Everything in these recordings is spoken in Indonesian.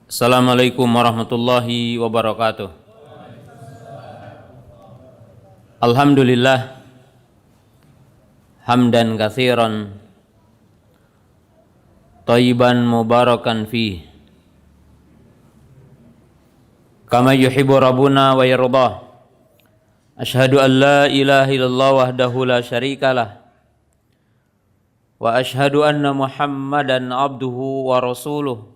Assalamualaikum warahmatullahi wabarakatuh. Alhamdulillah hamdan katsiran thayyiban mubarakan fi kama yuhibbu rabbuna wa yardah. Asyhadu an la ilaha illallah wahdahu la syarikalah wa asyhadu anna Muhammadan abduhu wa rasuluh.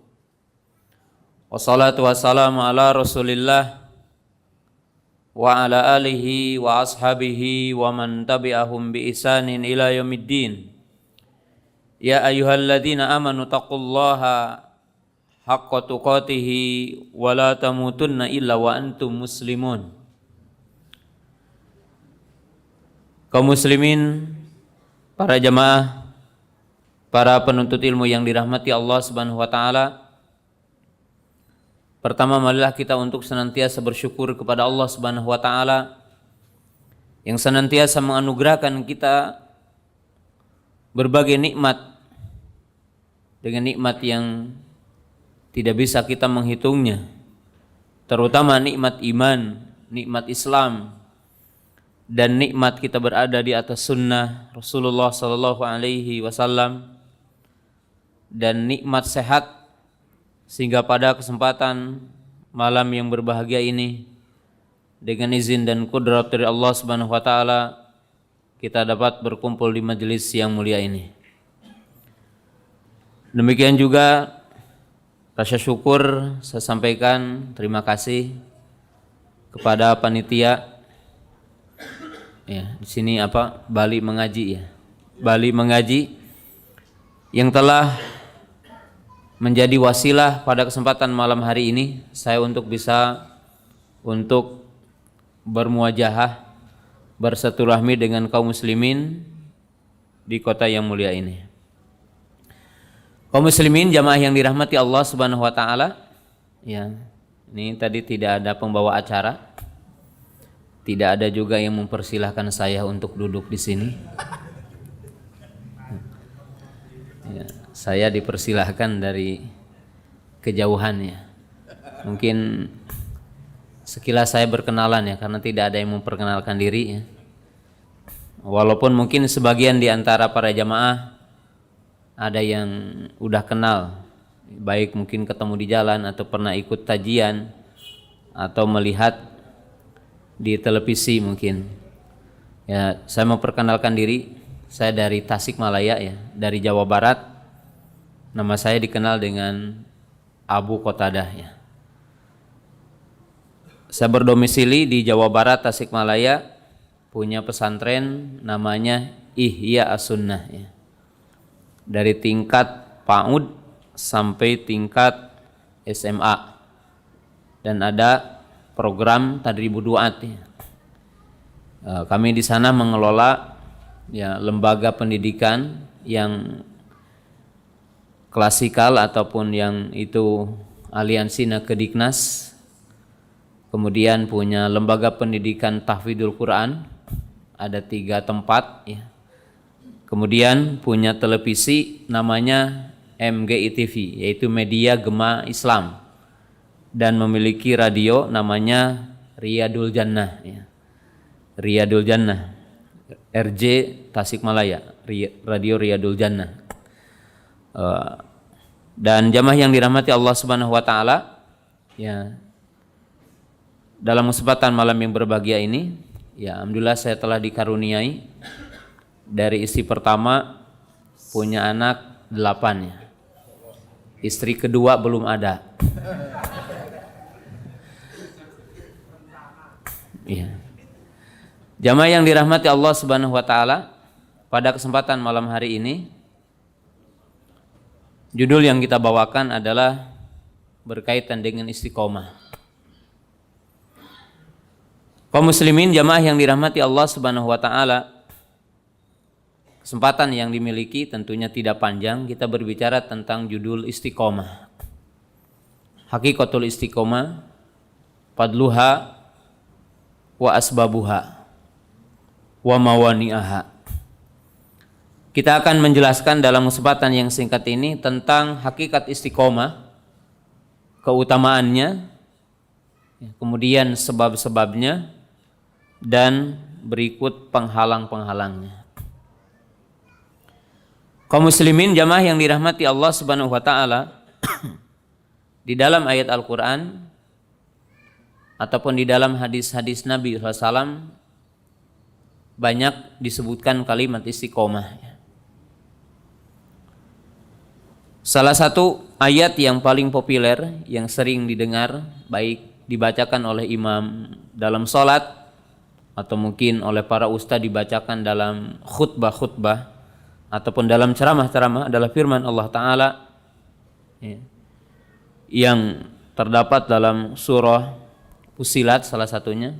Wassalatu wassalamu ala Rasulillah wa ala alihi wa ashabihi wa man tabi'ahum bi ihsanin ila yaumiddin. Ya ayyuhalladzina amanu taqullaha haqqa tuqatih wa la tamutunna illa wa antum muslimun. Kaum muslimin, para jamaah, para penuntut ilmu yang dirahmati Allah Subhanahu wa taala. Pertama, marilah kita untuk senantiasa bersyukur kepada Allah Subhanahu wa taala yang senantiasa menganugerahkan kita berbagai nikmat, dengan nikmat yang tidak bisa kita menghitungnya, terutama nikmat iman, nikmat Islam, dan nikmat kita berada di atas sunnah Rasulullah sallallahu alaihi wasallam, dan nikmat sehat, sehingga pada kesempatan malam yang berbahagia ini, dengan izin dan kudrat dari Allah Subhanahu wa taala, kita dapat berkumpul di majelis yang mulia ini. Demikian juga rasa syukur saya sampaikan, terima kasih kepada panitia. Ya, di sini Bali Mengaji ya. Bali Mengaji yang telah menjadi wasilah pada kesempatan malam hari ini saya untuk bisa bermuajahah, bersilaturahmi dengan kaum muslimin di kota yang mulia ini. Kaum muslimin jamaah yang dirahmati Allah Subhanahu wa taala, ya. Ini tadi tidak ada pembawa acara. Tidak ada juga yang mempersilahkan saya untuk duduk di sini. Ya, saya dipersilahkan dari kejauhannya. Mungkin sekilas saya berkenalan ya, karena tidak ada yang memperkenalkan diri ya. Walaupun mungkin sebagian di antara para jamaah ada yang udah kenal, baik mungkin ketemu di jalan atau pernah ikut tajian atau melihat di televisi mungkin. Ya, saya mau perkenalkan diri. Saya dari Tasikmalaya ya, dari Jawa Barat. Nama saya dikenal dengan Abu Qatadah ya. Saya berdomisili di Jawa Barat, Tasikmalaya, punya pesantren namanya Ihya As-Sunnah ya. Dari tingkat PAUD sampai tingkat SMA. Dan ada program Tadribud Du'at ya. Kami di sana mengelola ya lembaga pendidikan yang klasikal ataupun yang itu aliansi Nakediknas. Kemudian punya lembaga pendidikan tahfidzul Quran, ada 3 tempat ya. Kemudian punya televisi namanya MGI TV, yaitu Media Gema Islam, dan memiliki radio namanya Riyadul Jannah ya. Riyadul Jannah, RJ Tasikmalaya, Radio Riyadul Jannah. Dan jamaah yang dirahmati Allah Subhanahu wa taala, ya, dalam kesempatan malam yang berbahagia ini, ya alhamdulillah saya telah dikaruniai dari istri pertama punya anak 8 ya. Istri kedua belum ada. Iya. Jamaah yang dirahmati Allah Subhanahu wa taala, pada kesempatan malam hari ini judul yang kita bawakan adalah berkaitan dengan istiqomah. Kaum muslimin jamaah yang dirahmati Allah Subhanahu wa taala, kesempatan yang dimiliki tentunya tidak panjang kita berbicara tentang judul istiqomah. Hakikatul istiqomah, fadluha wa asbabuha wa mawani'aha. Kita akan menjelaskan dalam kesempatan yang singkat ini tentang hakikat istiqomah, keutamaannya, kemudian sebab-sebabnya, dan berikut penghalang-penghalangnya. Kaum muslimin jamaah yang dirahmati Allah Subhanahu wa taala, di dalam ayat Al-Qur'an ataupun di dalam hadis-hadis Nabi SAW banyak disebutkan kalimat istiqomah. Salah satu ayat yang paling populer yang sering didengar, baik dibacakan oleh imam dalam sholat atau mungkin oleh para ustadz dibacakan dalam khutbah-khutbah ataupun dalam ceramah-ceramah, adalah firman Allah Ta'ala yang terdapat dalam surah Fussilat. Salah satunya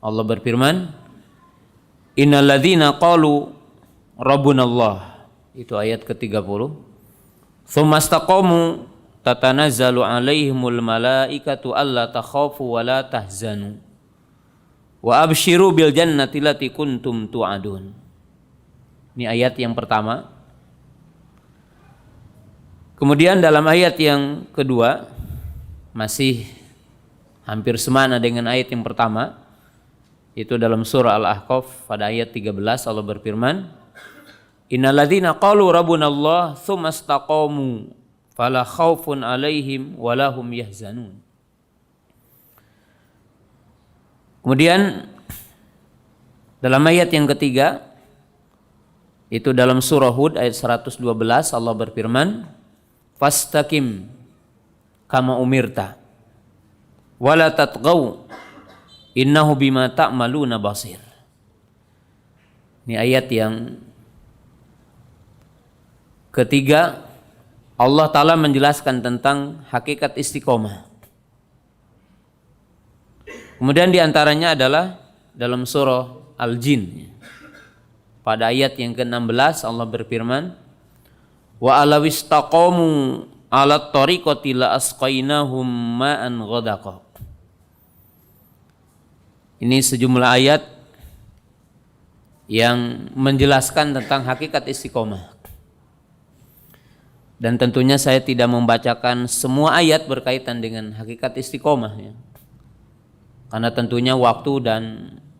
Allah berfirman, innal ladzina qalu rabbunallah, itu ayat ke-30, tsumastaqamu tatanazzalu alaihimul malaikatu alla takhafu wa la tahzanu wa absyiru bil jannati lati kuntum tu'adun. Ini ayat yang pertama. Kemudian dalam ayat yang kedua, masih hampir semana dengan ayat yang pertama, itu dalam surah Al-Ahqaf pada ayat 13 Allah berfirman, innal ladzina qalu rabbunallah tsumastaqamu fala khaufun alaihim wala hum yahzanun. Kemudian dalam ayat yang ketiga, itu dalam surah Hud ayat 112 Allah berfirman, fastaqim kama umirta wala tatghaw innahu bima ta'maluna basir. Ini ayat yang ketiga, Allah Ta'ala menjelaskan tentang hakikat istiqomah. Kemudian diantaranya adalah dalam surah Al-Jin pada ayat yang ke-16 Allah berfirman, wa alawistaqamu ala tariqati la asqainahum ma'an ghadaqa. Ini sejumlah ayat yang menjelaskan tentang hakikat istiqomah. Dan tentunya saya tidak membacakan semua ayat berkaitan dengan hakikat istiqomah ya. Karena tentunya waktu dan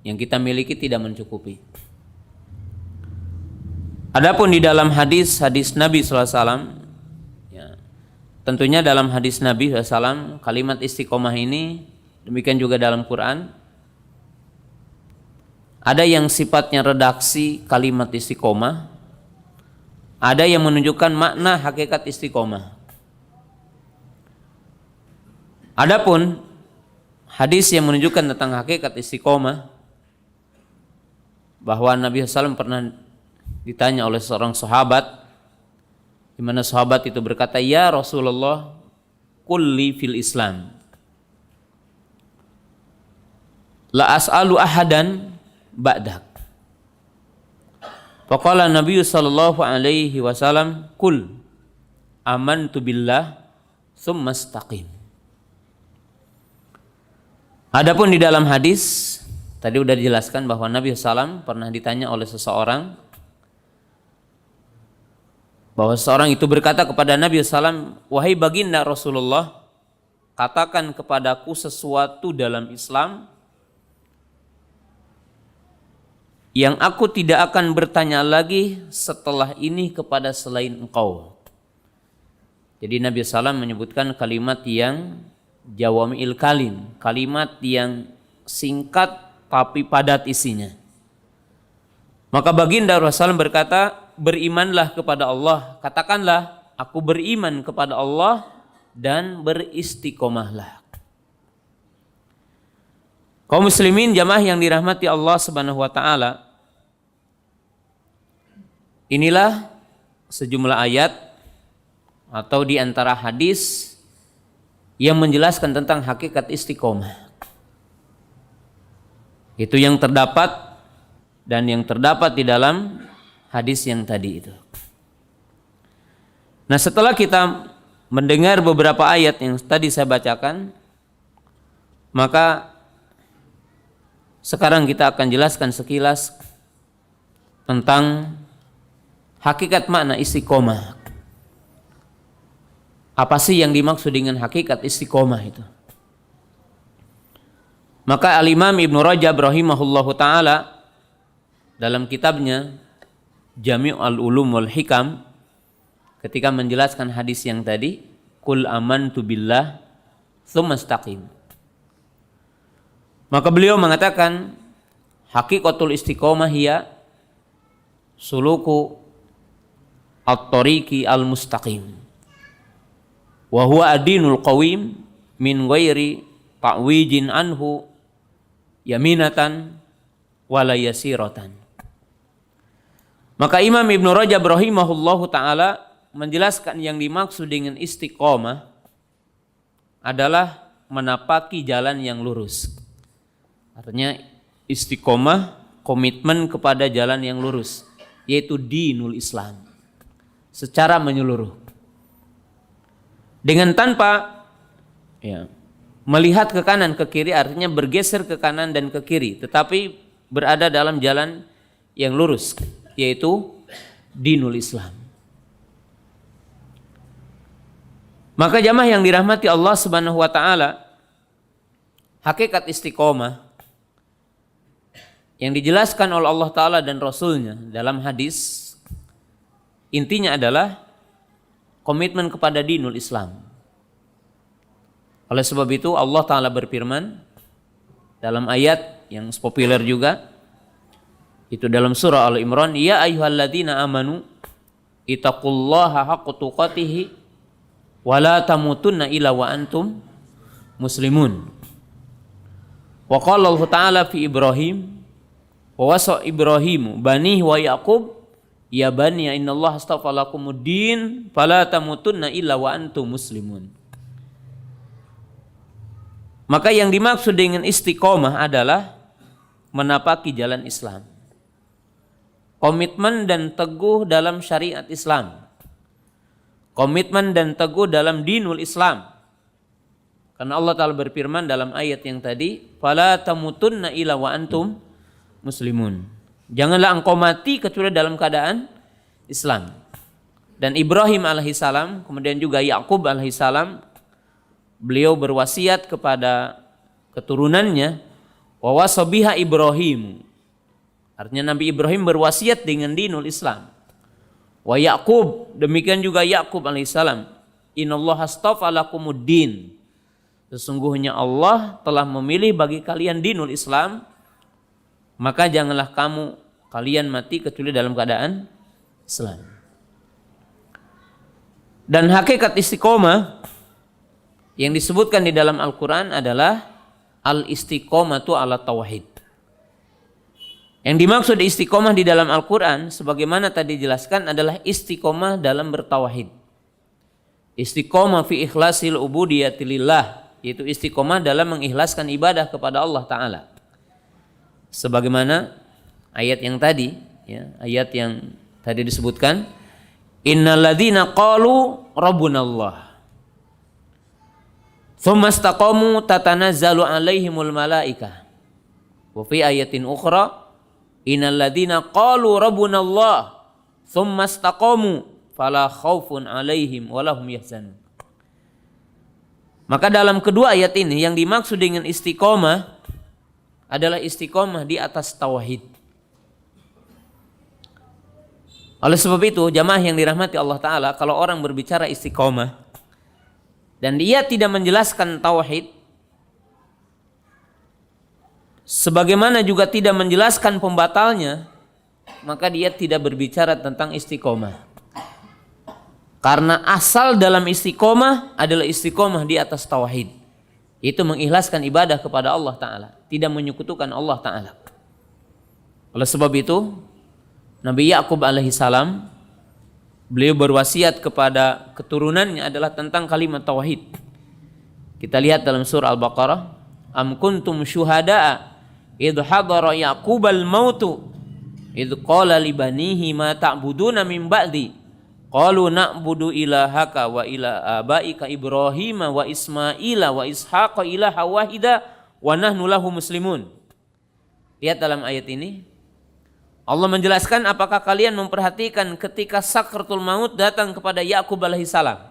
yang kita miliki tidak mencukupi. Adapun di dalam hadis Nabi SAW, ya, tentunya dalam hadis Nabi SAW kalimat istiqomah ini, demikian juga dalam Quran, ada yang sifatnya redaksi kalimat istiqomah, ada yang menunjukkan makna hakikat istiqomah. Adapun hadis yang menunjukkan tentang hakikat istiqomah, bahwa Nabi SAW pernah ditanya oleh seorang sahabat, di mana sahabat itu berkata, ya Rasulullah, qulli fil Islam la as'alu ahadan ba'dak. Faqala Nabi sallallahu alaihi wasallam, qul amantu billah tsumma istaqim. Adapun di dalam hadis tadi sudah dijelaskan bahwa Nabi SAW pernah ditanya oleh seseorang, bahwa seorang itu berkata kepada Nabi SAW, wahai baginda Rasulullah, katakan kepadaku sesuatu dalam Islam yang aku tidak akan bertanya lagi setelah ini kepada selain engkau. Jadi Nabi SAW menyebutkan kalimat yang jawami'il kalim, kalimat yang singkat tapi padat isinya. Maka baginda Rasulullah berkata, berimanlah kepada Allah, katakanlah aku beriman kepada Allah dan beristiqomahlah. Kaum muslimin jamaah yang dirahmati Allah Subhanahu wa taala, inilah sejumlah ayat atau di antara hadis yang menjelaskan tentang hakikat istiqomah. Itu yang terdapat dan yang terdapat di dalam hadis yang tadi itu. Nah, setelah kita mendengar beberapa ayat yang tadi saya bacakan, maka sekarang kita akan jelaskan sekilas tentang hakikat makna istiqomah. Apa sih yang dimaksud dengan hakikat istiqomah itu? Maka Al-Imam Ibnu Rajab rahimahullahu taala dalam kitabnya Jami'ul Ulum wal Hikam ketika menjelaskan hadis yang tadi, qul amantu billah tsumma istaqim. Maka beliau mengatakan hakikatul istiqomah hiya suluku at-tariqi al-mustaqim. Wa huwa adinul qawim min ghairi ta'wijin anhu yaminatan wala yasiratan. Maka Imam Ibnu Rajab rahimahullahu taala menjelaskan yang dimaksud dengan istiqomah adalah menapaki jalan yang lurus. Artinya istiqomah komitmen kepada jalan yang lurus, yaitu dinul Islam secara menyeluruh. Dengan tanpa melihat ke kanan ke kiri, artinya bergeser ke kanan dan ke kiri, tetapi berada dalam jalan yang lurus, yaitu dinul Islam. Maka jamaah yang dirahmati Allah Subhanahu wa taala, hakikat istiqomah yang dijelaskan oleh Allah taala dan Rasulnya dalam hadis, intinya adalah komitmen kepada dinul Islam. Oleh sebab itu Allah taala berfirman dalam ayat yang populer juga, itu dalam surah Al-Imran, ya ayyuhalladzina amanu ittaqullaha haqqa tuqatih wa la tamutunna illa wa antum muslimun. Wa qala Allah taala fi Ibrahim wa wasa Ibrahimu banihi wa Yaqub ya bani innallaha astafa lakumuddin fala tamutunna illa wa antum muslimun. Maka yang dimaksud dengan istiqomah adalah menapaki jalan Islam. Komitmen dan teguh dalam syariat Islam. Komitmen dan teguh dalam dinul Islam. Karena Allah Ta'ala berfirman dalam ayat yang tadi, fala tamutunna illa wa antum muslimun. Janganlah engkau mati kecuali dalam keadaan Islam. Dan Ibrahim alaihissalam, kemudian juga Yakub alaihissalam, beliau berwasiat kepada keturunannya, wa wasabiha Ibrahim. Artinya Nabi Ibrahim berwasiat dengan dinul Islam. Wa Yakub, demikian juga Yakub alaihissalam, innallaha astafa lakumuddin. Sesungguhnya Allah telah memilih bagi kalian dinul Islam, maka janganlah kalian mati kecuali dalam keadaan Islam. Dan hakikat istiqomah yang disebutkan di dalam Al-Quran adalah al-istiqomatu ala tauhid. Yang dimaksud istiqomah di dalam Al-Quran sebagaimana tadi dijelaskan adalah istiqomah dalam bertauhid. Istiqomah fi ikhlasil ubudiyati lillah, yaitu istiqomah dalam mengikhlaskan ibadah kepada Allah Ta'ala. Sebagaimana ayat yang tadi, ayat yang tadi disebutkan, innalladzina qalu rabbunallah tsumma istaqamu tatanazzalu alaihimul malaikah. Wa fi ayatin ukhra, innalladzina qalu rabbunallah tsumma istaqamu fala khaufun alaihim wa lahum yahzanun. Maka dalam kedua ayat ini yang dimaksud dengan istiqomah adalah istiqomah di atas tauhid. Oleh sebab itu, jamaah yang dirahmati Allah Ta'ala, kalau orang berbicara istiqomah dan dia tidak menjelaskan tauhid, sebagaimana juga tidak menjelaskan pembatalnya, maka dia tidak berbicara tentang istiqomah. Karena asal dalam istiqomah adalah istiqomah di atas tauhid, itu mengikhlaskan ibadah kepada Allah Ta'ala, tidak menyekutukan Allah Ta'ala. Oleh sebab itu Nabi Yakub alaihissalam, beliau berwasiat kepada keturunannya adalah tentang kalimat tauhid. Kita lihat dalam surah Al-Baqarah, am kuntum syuhada'a idh hadara Yaqubal mautu idh qala li banihi ma ta'buduna min ba'di qalu na'budu ilahaka wa ila abaika Ibrahim wa Ismaila wa Ishaqa ilaha wahida wa nahnu lahu muslimun. Lihat dalam ayat ini Allah menjelaskan, apakah kalian memperhatikan ketika sakratul maut datang kepada Yakub alaihissalam.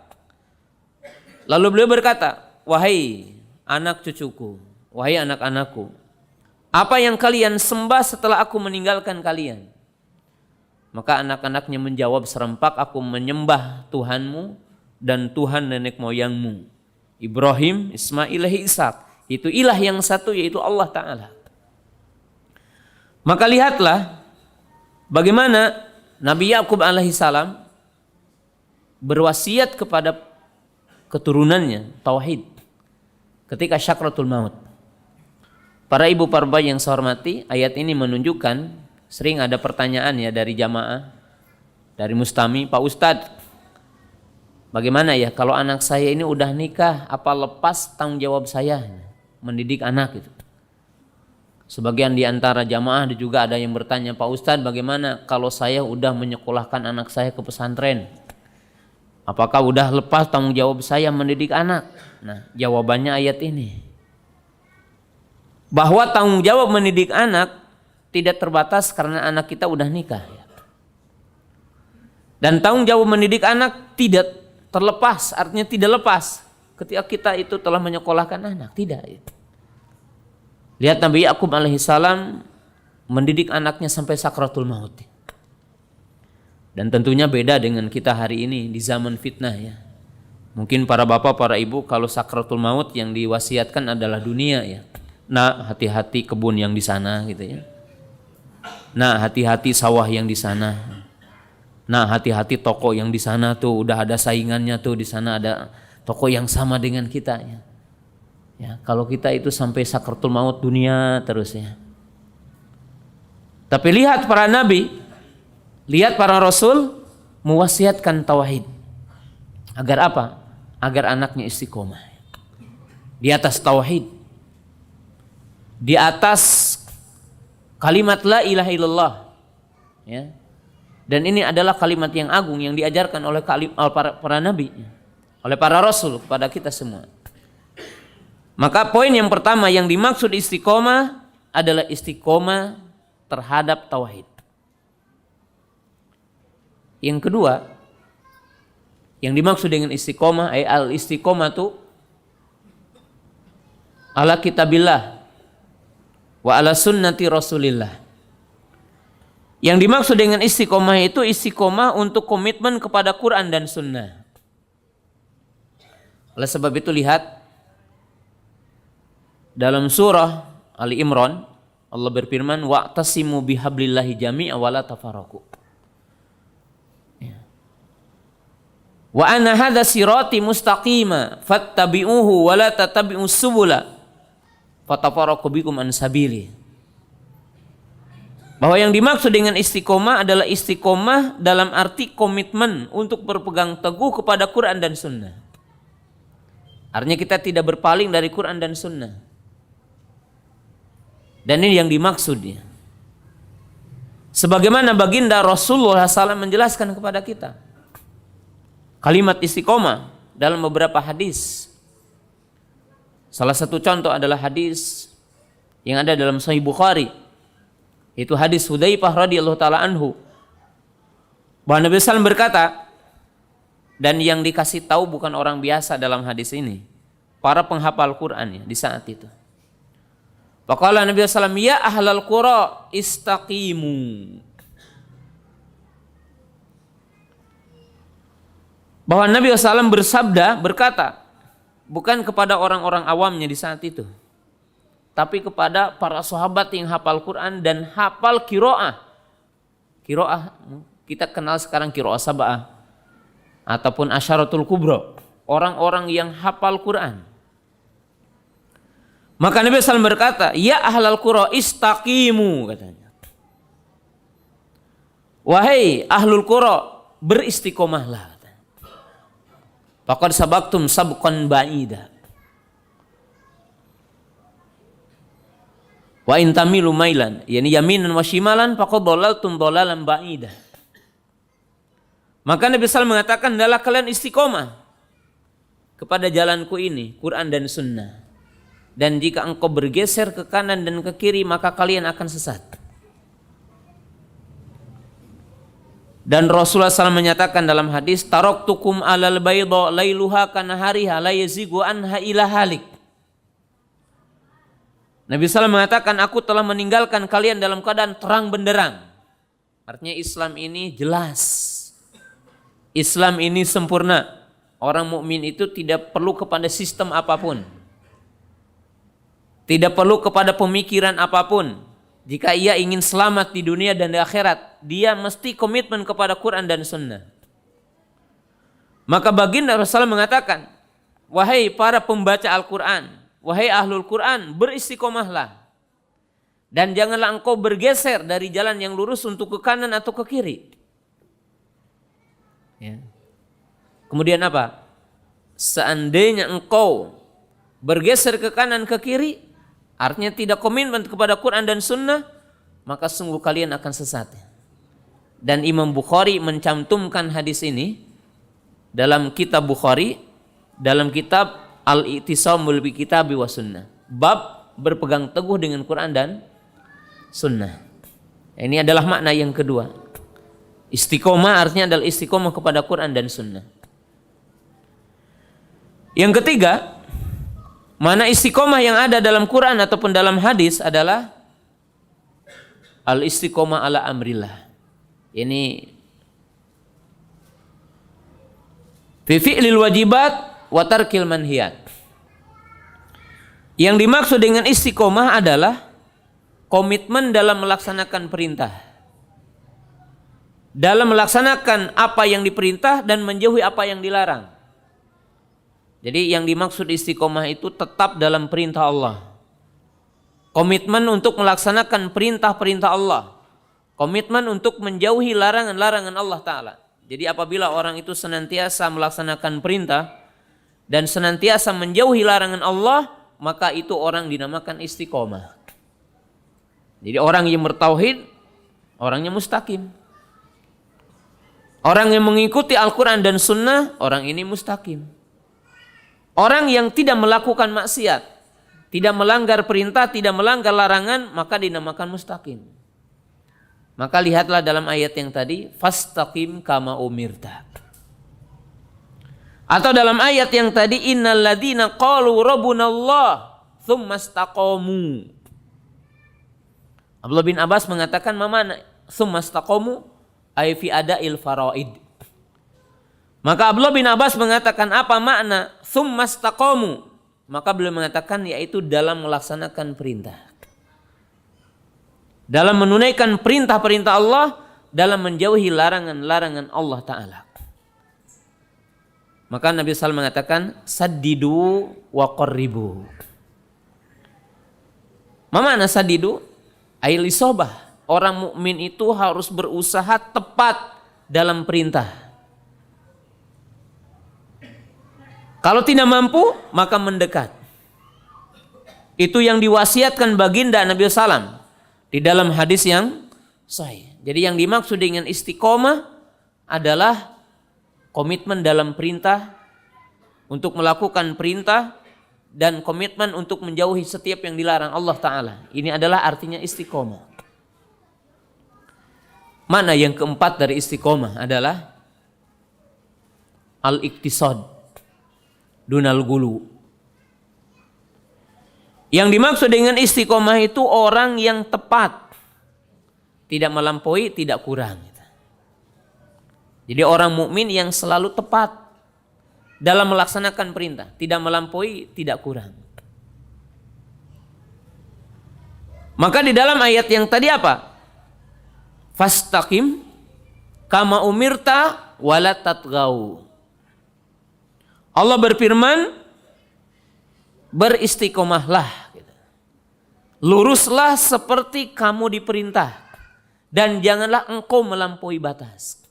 Lalu beliau berkata, wahai anak cucuku, wahai anak-anakku, apa yang kalian sembah setelah aku meninggalkan kalian? Maka anak-anaknya menjawab serempak, aku menyembah Tuhanmu dan Tuhan nenek moyangmu, Ibrahim, Ismail, Ishak. Itu ilah yang satu, yaitu Allah Ta'ala. Maka lihatlah bagaimana Nabi Yakub alaihissalam berwasiat kepada keturunannya tauhid ketika syakratul maut. Para ibu para bapak yang saya hormati, ayat ini menunjukkan, sering ada pertanyaan ya dari jamaah, dari mustami, Pak Ustadz, bagaimana ya kalau anak saya ini udah nikah, apa lepas tanggung jawab saya mendidik anak itu? Sebagian di antara jamaah juga ada yang bertanya, Pak Ustadz, bagaimana kalau saya udah menyekolahkan anak saya ke pesantren? Apakah udah lepas tanggung jawab saya mendidik anak? Nah, jawabannya ayat ini, bahwa tanggung jawab mendidik anak tidak terbatas karena anak kita udah nikah. Dan tanggung jawab mendidik anak tidak terlepas, artinya tidak lepas ketika kita itu telah menyekolahkan anak. Tidak. Lihat Nabi Yakub alaihissalam mendidik anaknya sampai sakratul maut. Dan tentunya beda dengan kita hari ini di zaman fitnah ya. Mungkin para bapak, para ibu, kalau sakratul maut yang diwasiatkan adalah dunia ya. Nah, hati-hati kebun yang di sana gitu ya. Nah, hati-hati sawah yang di sana. Nah, hati-hati toko yang di sana tuh udah ada saingannya tuh, di sana ada toko yang sama dengan kita ya. Ya, kalau kita itu sampai sakratul maut dunia terus ya. Tapi lihat para nabi, lihat para rasul mewasiatkan tauhid. Agar apa? Agar anaknya istiqomah di atas tauhid, di atas kalimat la ilaha illallah ya. Dan ini adalah kalimat yang agung yang diajarkan oleh para nabi, oleh para rasul kepada kita semua. Maka poin yang pertama yang dimaksud istiqomah adalah istiqomah terhadap tauhid. Yang kedua yang dimaksud dengan istiqomah al istiqomatu ala kitabillah wa ala sunnati rasulillah. Yang dimaksud dengan istiqomah itu istiqomah untuk komitmen kepada Quran dan sunnah. Oleh sebab itu lihat dalam surah Ali Imran, Allah berfirman, wa'tasimu bihablillahi jami'a wa la tafarraqu. Wa anna hadza sirati mustaqima fattabi'uhu wa la tattabi'us subula fatafarraqu bikum an sabili. Bahwa yang dimaksud dengan istiqomah adalah istiqomah dalam arti komitmen untuk berpegang teguh kepada Quran dan sunnah. Artinya kita tidak berpaling dari Quran dan sunnah. Dan ini yang dimaksudnya. Sebagaimana baginda Rasulullah SAW menjelaskan kepada kita kalimat istiqomah dalam beberapa hadis. Salah satu contoh adalah hadis yang ada dalam Sahih Bukhari. Itu hadis Hudzaifah radhiyallahu taala anhu. Bahwa Nabi SAW berkata, dan yang dikasih tahu bukan orang biasa dalam hadis ini, para penghafal Quran ya di saat itu. Faqala Nabi SAW, ya ahlal qura istaqimu. Bahwa Nabi SAW bersabda, berkata, bukan kepada orang-orang awamnya di saat itu, tapi kepada para sahabat yang hafal Quran dan hafal qiraah. Qiraah kita kenal sekarang qiraah sab'ah ataupun asyaratul kubra, orang-orang yang hafal Quran. Maka Nabi SAW berkata, ya ahlal qura istaqimu, katanya. Wahai ahlul qura, beristiqomahlah. Faqad sabaqtum sabqan ba'ida. Wa in tamilu mailan, yani yaminan wa shimalan faqad dhalaltum dhalalan ba'ida. Maka Nabi SAW mengatakan, adalah kalian istiqomah kepada jalanku ini, Quran dan sunnah. Dan jika engkau bergeser ke kanan dan ke kiri, maka kalian akan sesat. Dan Rasulullah SAW menyatakan dalam hadis, taraktukum alal bayda lailuha kanahariha la yazigu anha ila halik. Nabi SAW mengatakan, aku telah meninggalkan kalian dalam keadaan terang benderang. Artinya Islam ini jelas. Islam ini sempurna. Orang mukmin itu tidak perlu kepada sistem apapun. Tidak perlu kepada pemikiran apapun. Jika ia ingin selamat di dunia dan di akhirat, dia mesti komitmen kepada Quran dan Sunnah. Maka baginda Rasulullah mengatakan, wahai para pembaca Al-Quran, wahai ahlul Quran, beristiqomahlah. Dan janganlah engkau bergeser dari jalan yang lurus untuk ke kanan atau ke kiri. Ya. Kemudian apa? Seandainya engkau bergeser ke kanan ke kiri, artinya tidak komitmen kepada Quran dan Sunnah, maka sungguh kalian akan sesat. Dan Imam Bukhari mencantumkan hadis ini dalam kitab Bukhari, dalam kitab Al-I'tisamul bi Kitabi wa Sunnah, bab berpegang teguh dengan Quran dan Sunnah. Ini adalah makna yang kedua. Istiqomah artinya adalah istiqomah kepada Quran dan Sunnah. Yang ketiga, mana istiqomah yang ada dalam Quran ataupun dalam hadis adalah al-istiqomah ala amrillah. Ini fi fi'lil wajibat wa tarkil manhiyat. Yang dimaksud dengan istiqomah adalah komitmen dalam melaksanakan perintah, dalam melaksanakan apa yang diperintah dan menjauhi apa yang dilarang. Jadi yang dimaksud istiqomah itu tetap dalam perintah Allah. Komitmen untuk melaksanakan perintah-perintah Allah. Komitmen untuk menjauhi larangan-larangan Allah Ta'ala. Jadi apabila orang itu senantiasa melaksanakan perintah dan senantiasa menjauhi larangan Allah, maka itu orang dinamakan istiqomah. Jadi orang yang bertauhid, orangnya mustaqim. Orang yang mengikuti Al-Quran dan Sunnah, orang ini mustaqim. Orang yang tidak melakukan maksiat, tidak melanggar perintah, tidak melanggar larangan, maka dinamakan mustaqim. Maka lihatlah dalam ayat yang tadi, fastaqim kama umirta. Atau dalam ayat yang tadi, innal ladzina qalu rabbunallah tsumma istaqamu. Abdullah bin Abbas mengatakan, "Mamana tsumma istaqamu ay fi ada'il faraid." Maka Abdullah bin Abbas mengatakan, apa makna tsumma istaqamu? Maka beliau mengatakan, yaitu dalam melaksanakan perintah, dalam menunaikan perintah-perintah Allah, dalam menjauhi larangan-larangan Allah Ta'ala. Maka Nabi SAW mengatakan, saddidu wa qarribu. Ma makna saddidu? Ail isobah. Orang mukmin itu harus berusaha tepat dalam perintah. Kalau tidak mampu, maka mendekat. Itu yang diwasiatkan baginda Nabi SAW di dalam hadis yang sahih. Jadi yang dimaksud dengan istiqomah adalah komitmen dalam perintah, untuk melakukan perintah, dan komitmen untuk menjauhi setiap yang dilarang Allah Ta'ala. Ini adalah artinya istiqomah. Mana yang keempat dari istiqomah adalah al-iktisad dunal gulu. Yang dimaksud dengan istiqomah itu orang yang tepat, tidak melampaui, tidak kurang. Jadi orang mukmin yang selalu tepat dalam melaksanakan perintah, tidak melampaui, tidak kurang. Maka di dalam ayat yang tadi apa? Fastaqim kama umirta wala tatgau. Allah berfirman, beristiqomahlah, luruslah seperti kamu diperintah, dan janganlah engkau melampaui batas.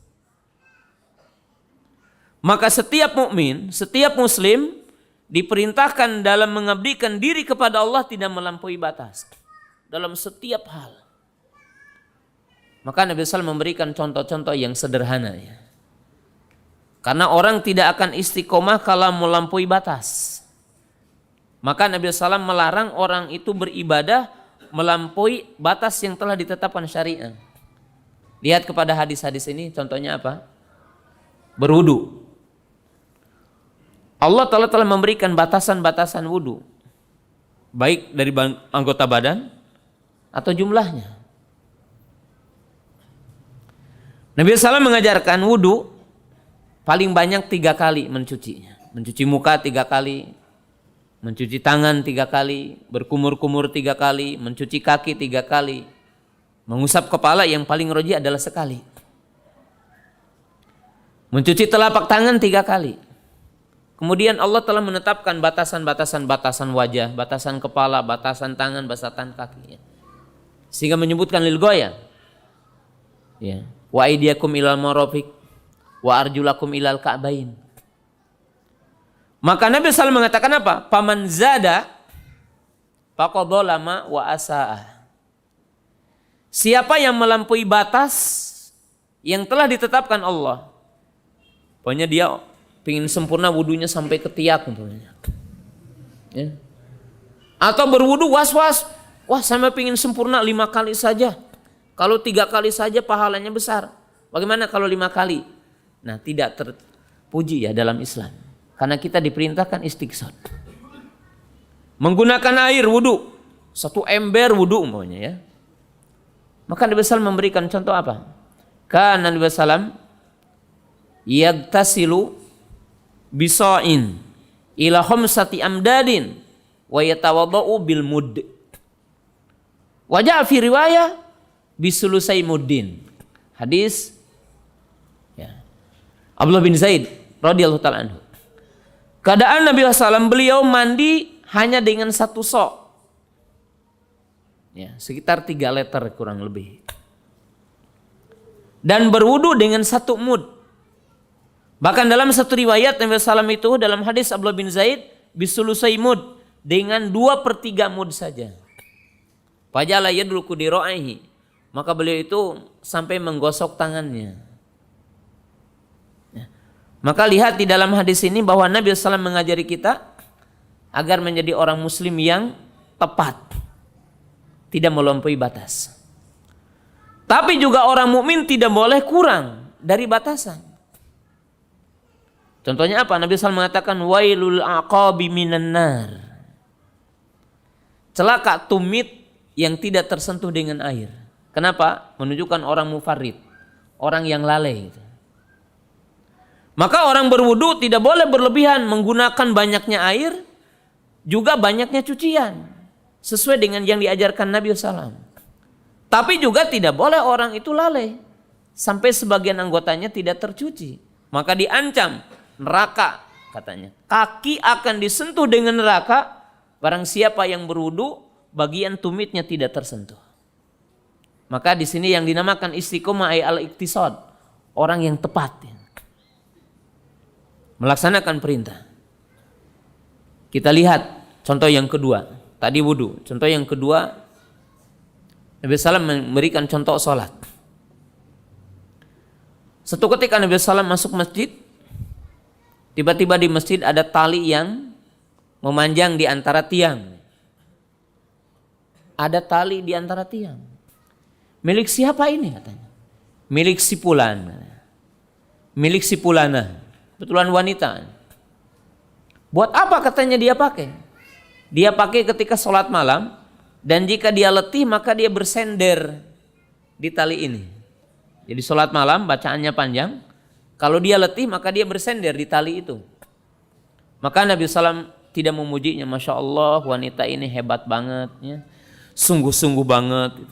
Maka setiap mukmin, setiap muslim diperintahkan dalam mengabdikan diri kepada Allah tidak melampaui batas dalam setiap hal. Maka Nabi SAW memberikan contoh-contoh yang sederhana, ya. Karena orang tidak akan istiqomah kalau melampaui batas. Maka Nabi SAW melarang orang itu beribadah melampaui batas yang telah ditetapkan syariat. Lihat kepada hadis-hadis ini, contohnya apa? Berwudu. Allah telah memberikan batasan-batasan wudu, baik dari anggota badan atau jumlahnya. Nabi SAW mengajarkan wudu paling banyak 3 kali mencucinya. Mencuci muka 3 kali, mencuci tangan 3 kali, berkumur-kumur 3 kali, mencuci kaki 3 kali, mengusap kepala yang paling roji adalah sekali. Mencuci telapak tangan 3 kali. Kemudian Allah telah menetapkan batasan wajah, batasan kepala, batasan tangan, batasan kaki. Sehingga menyebutkan lil ghaya. Ya. Wa aydiyakum ilal marafiq wa arjulakum ilal ka'bain. Maka Nabi SAW mengatakan apa? Faman zada faqad dzalama wa asaa. Siapa yang melampaui batas yang telah ditetapkan Allah, pokoknya dia ingin sempurna wudunya sampai ketiak umpamanya. Ya. Atau berwudu was-was, wah saya ingin sempurna 5 kali saja. Kalau 3 kali saja pahalanya besar. Bagaimana kalau 5 kali? Nah, tidak terpuji ya dalam Islam. Karena kita diperintahkan istighsar. Menggunakan air wudu, 1 ember wudu umpamanya ya. Maka Nabi SAW memberikan contoh apa? Kana Nabi SAW yagtasilu bisa'in ila khamsati amdadin wa yatawaddau bil mud. Wa ja'a fi riwayah bisulusai muddin. Hadis ya, Abdullah bin Zaid radhiyallahu ta'ala anhu. Keadaan Nabi SAW beliau mandi hanya dengan 1 sok. Ya, sekitar 3 liter kurang lebih. Dan berwudu dengan 1 mud. Bahkan dalam satu riwayat Nabi SAW itu dalam hadis Abdullah bin Zaid bisulusai mud, dengan 2/3 mud saja. Fajala yadluku di ro'aihi, maka beliau itu sampai menggosok tangannya. Ya. Maka lihat di dalam hadis ini bahwa Nabi SAW mengajari kita agar menjadi orang muslim yang tepat, tidak melampaui batas. Tapi juga orang mukmin tidak boleh kurang dari batasan. Contohnya apa? Nabi SAW mengatakan wailul aqabi minan nar. Celaka tumit yang tidak tersentuh dengan air. Kenapa? Menunjukkan orang mufarrid, orang yang lalai. Maka orang berwudu tidak boleh berlebihan menggunakan banyaknya air, juga banyaknya cucian, sesuai dengan yang diajarkan Nabi SAW. Tapi juga tidak boleh orang itu lalai sampai sebagian anggotanya tidak tercuci. Maka diancam neraka katanya. Kaki akan disentuh dengan neraka barang siapa yang berwudu bagian tumitnya tidak tersentuh. Maka di sini yang dinamakan istiqomah ay al-iktisad, orang yang tepat ya, melaksanakan perintah. Kita lihat contoh yang kedua. Tadi wudu. Contoh yang kedua, Nabi SAW memberikan contoh sholat. Satu ketika Nabi SAW masuk masjid, tiba-tiba di masjid ada tali yang memanjang di antara tiang. Ada tali di antara tiang. Milik siapa ini katanya? Milik si Fulan. Milik si Fulana. Betulan wanita. Buat apa katanya dia pakai? Dia pakai ketika sholat malam, dan jika dia letih maka dia bersender di tali ini. Jadi sholat malam bacaannya panjang. Kalau dia letih maka dia bersender di tali itu. Maka Nabi SAW tidak memujinya. Masya Allah wanita ini hebat banget ya. Sungguh-sungguh banget.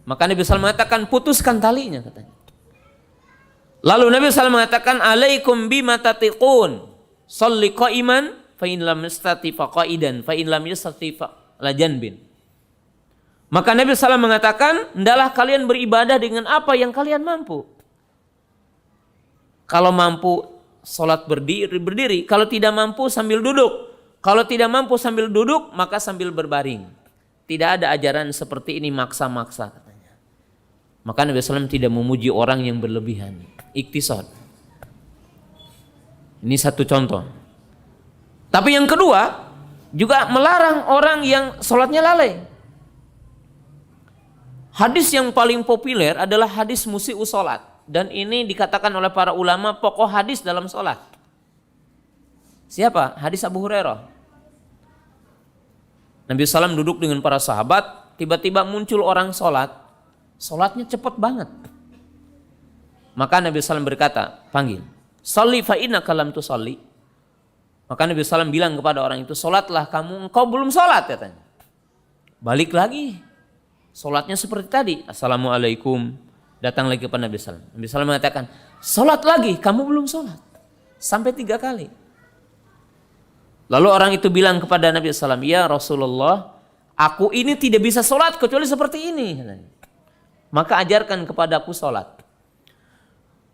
Maka Nabi SAW mengatakan putuskan talinya katanya. Lalu Nabi SAW mengatakan alaikum bima tatiqun. Salli qa'iman fa in lam yastati fa qa'idan fa in lam yastati fa la janbin. Maka Nabi SAW mengatakan hendaklah kalian beribadah dengan apa yang kalian mampu. Kalau mampu sholat berdiri. Kalau tidak mampu sambil duduk. Kalau tidak mampu sambil duduk maka sambil berbaring. Tidak ada ajaran seperti ini maksa-maksa katanya. Maka Nabi SAW tidak memuji orang yang berlebihan. Iktisad. Ini satu contoh. Tapi yang kedua juga melarang orang yang sholatnya lalai. Hadis yang paling populer adalah hadis musii'u sholat. Dan ini dikatakan oleh para ulama pokok hadis dalam sholat. Siapa? Hadis Abu Hurairah. Nabi SAW duduk dengan para sahabat, tiba-tiba muncul orang sholat. Sholatnya cepat banget. Maka Nabi SAW berkata, panggil, "Sholli fa innaka lam tusolli." Maka Nabi SAW bilang kepada orang itu, "Sholatlah kamu, engkau belum sholat," katanya. Balik lagi. Sholatnya seperti tadi. Assalamualaikum. Datang lagi kepada Nabi SAW. Nabi SAW mengatakan, "Sholat lagi, kamu belum sholat." Sampai 3 kali. Lalu orang itu bilang kepada Nabi SAW, "Ya Rasulullah, aku ini tidak bisa sholat kecuali seperti ini." Maka ajarkan kepadaku sholat.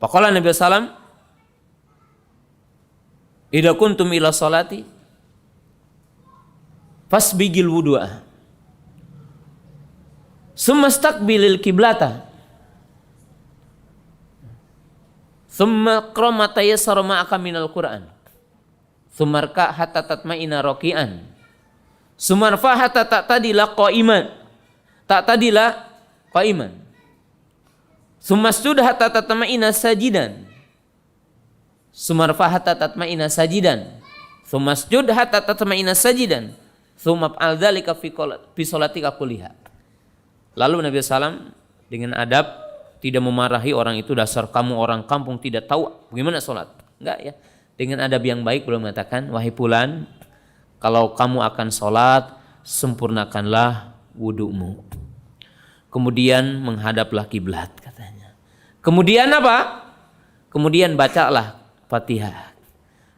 Faqala Nabi SAW, "Idza kuntum ila sholati fasbigil wudu'a. Summa staqbilil kiblata. Summa qra ma tayassara ma'aka minal Qur'an. Summa rka' hatta tatma'ina raki'an. Summa rfa' hatta ta'tadila qa'iman. Ta'tadila qa'iman. Summa sujud hatta tatma'ina sajidan. Summa rfa' hatta tatma'ina sajidan. Summa sujud hatta tatma'ina sajidan. Summa fa'al dzalika fi sholatika kulliha." Lalu Nabi SAW dengan adab tidak memarahi orang itu, "Dasar kamu orang kampung tidak tahu bagaimana sholat." Enggak ya. Dengan adab yang baik beliau mengatakan, "Wahai Fulan, kalau kamu akan sholat, sempurnakanlah wudu'mu. Kemudian menghadaplah kiblat," katanya. Kemudian apa? Kemudian bacalah Fatihah.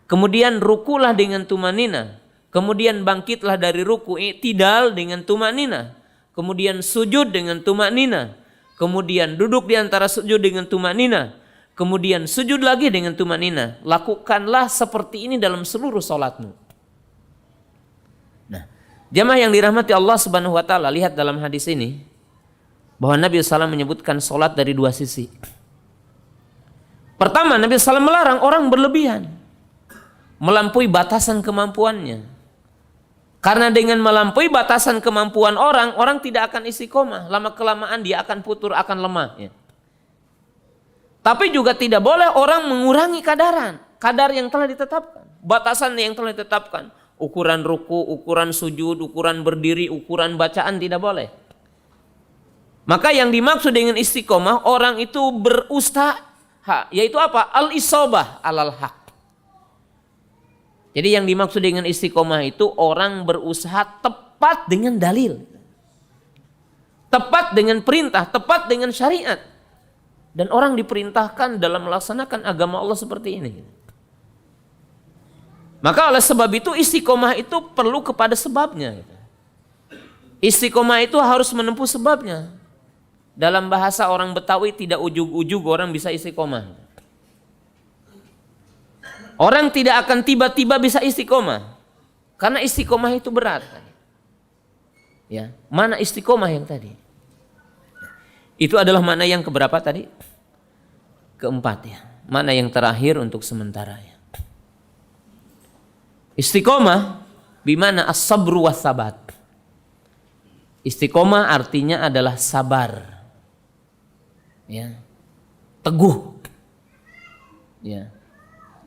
Kemudian rukulah dengan tumanina. Kemudian bangkitlah dari ruku i'tidal dengan tumanina. Kemudian sujud dengan tumanina. Kemudian duduk di antara sujud dengan tumanina. Kemudian sujud lagi dengan tumanina. Lakukanlah seperti ini dalam seluruh salatmu. Nah, jamaah yang dirahmati Allah Subhanahu wa taala, lihat dalam hadis ini bahwa Nabi SAW menyebutkan salat dari 2 sisi. Pertama, Nabi SAW melarang orang berlebihan, melampaui batasan kemampuannya. Karena dengan melampaui batasan kemampuan orang, orang tidak akan istiqomah. Lama-kelamaan dia akan putur, akan lemah. Ya. Tapi juga tidak boleh orang mengurangi kadar yang telah ditetapkan. Batasan yang telah ditetapkan. Ukuran ruku, ukuran sujud, ukuran berdiri, ukuran bacaan tidak boleh. Maka yang dimaksud dengan istiqomah, orang itu berusaha, yaitu apa? Al-isobah alal haq. Jadi yang dimaksud dengan istiqomah itu orang berusaha tepat dengan dalil. Tepat dengan perintah, tepat dengan syariat. Dan orang diperintahkan dalam melaksanakan agama Allah seperti ini. Maka oleh sebab itu istiqomah itu perlu kepada sebabnya. Istiqomah itu harus menempuh sebabnya. Dalam bahasa orang Betawi tidak ujug-ujug orang bisa istiqomah. Orang tidak akan tiba-tiba bisa istiqomah. Karena istiqomah itu berat. Ya, mana istiqomah yang tadi? Itu adalah mana yang keberapa tadi? Keempat ya. Mana yang terakhir untuk sementara ya. Istiqomah bimana as-sabru was-sabat. Istiqomah artinya adalah sabar. Ya. Teguh. Ya.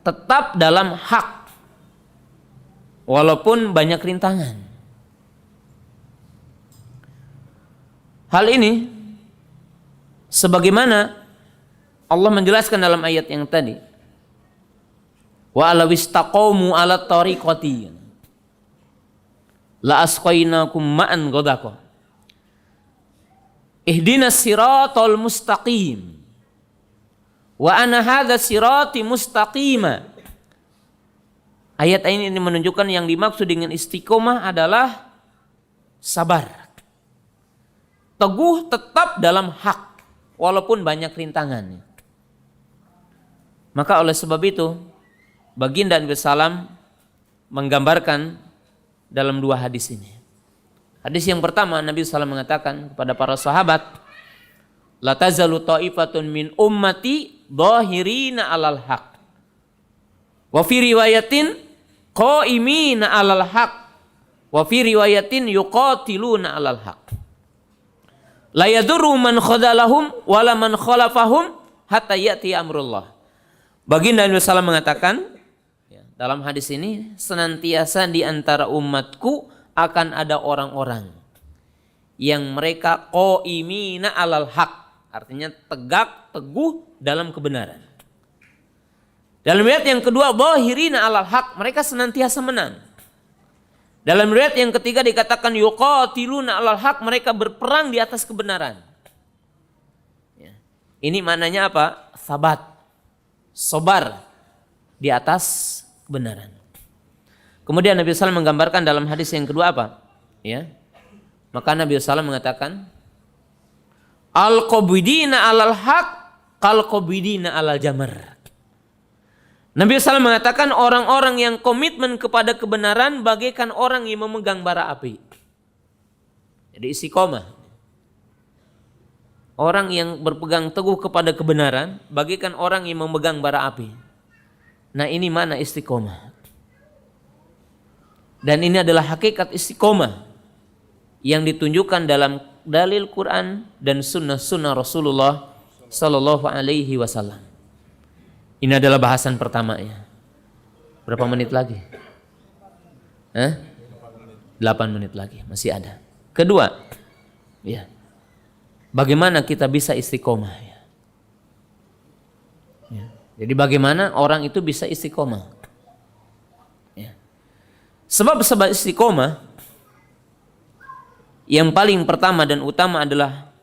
Tetap dalam hak walaupun banyak rintangan. Hal ini sebagaimana Allah menjelaskan dalam ayat yang tadi, wa alawistaqamu ala tariqati la asqainakum ma'an ghadaqa ihdinas siratal mustaqim wa ana hadza sirati mustaqima. Ayat ini menunjukkan yang dimaksud dengan istiqomah adalah sabar. Teguh tetap dalam hak walaupun banyak rintangannya. Maka oleh sebab itu Baginda Nabi SAW menggambarkan dalam 2 hadis ini. Hadis yang pertama Nabi SAW mengatakan kepada para sahabat, la tazalu ta'ifatun min ummati dhahirina alal haq wa fi riwayatin qaimina alal haq wa fi riwayatin yuqatiluna alal haq. La yadurru man khadalahum wala man khalafahum hatta ya'ti amrullah. Baginda Nabi SAW mengatakan dalam hadis ini, senantiasa di antara umatku akan ada orang-orang yang mereka qaimina alal haq, artinya tegak teguh dalam kebenaran. Dalam riwayat yang kedua, dhahirina alal haq, mereka senantiasa menang. Dalam riwayat yang ketiga dikatakan yuqatiluna alal haq, mereka berperang di atas kebenaran. Ini maknanya apa? Sabat, sabar di atas kebenaran. Kemudian Nabi SAW menggambarkan dalam hadis yang kedua apa? Ya. Maka Nabi SAW mengatakan, al-qabidina alal haq kal-qabidina alal jamar. Nabi SAW mengatakan orang-orang yang komitmen kepada kebenaran bagaikan orang yang memegang bara api. Jadi istiqomah. Orang yang berpegang teguh kepada kebenaran bagaikan orang yang memegang bara api. Nah, ini mana istiqomah. Dan ini adalah hakikat istiqomah yang ditunjukkan dalam dalil Quran dan sunnah Rasulullah Sallallahu Alaihi Wasallam. Ini adalah bahasan pertamanya. Berapa menit lagi? 8 menit lagi, masih ada. Kedua, ya, bagaimana kita bisa istiqomah? Jadi bagaimana orang itu bisa istiqomah? Ya. Sebab istiqomah yang paling pertama dan utama adalah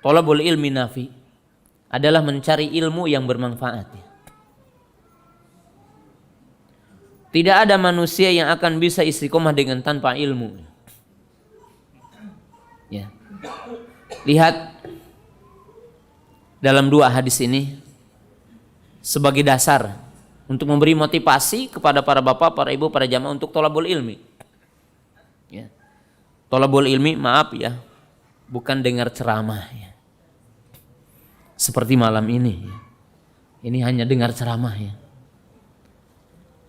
thalabul ilmi nafi, adalah mencari ilmu yang bermanfaat. Tidak ada manusia yang akan bisa istiqomah dengan tanpa ilmu. Ya. Lihat dalam dua hadis ini sebagai dasar untuk memberi motivasi kepada para bapak, para ibu, para jamaah untuk thalabul ilmi. Ya. Thalabul ilmi, maaf ya, bukan dengar ceramah ya. Seperti malam ini ya. Ini hanya dengar ceramah ya.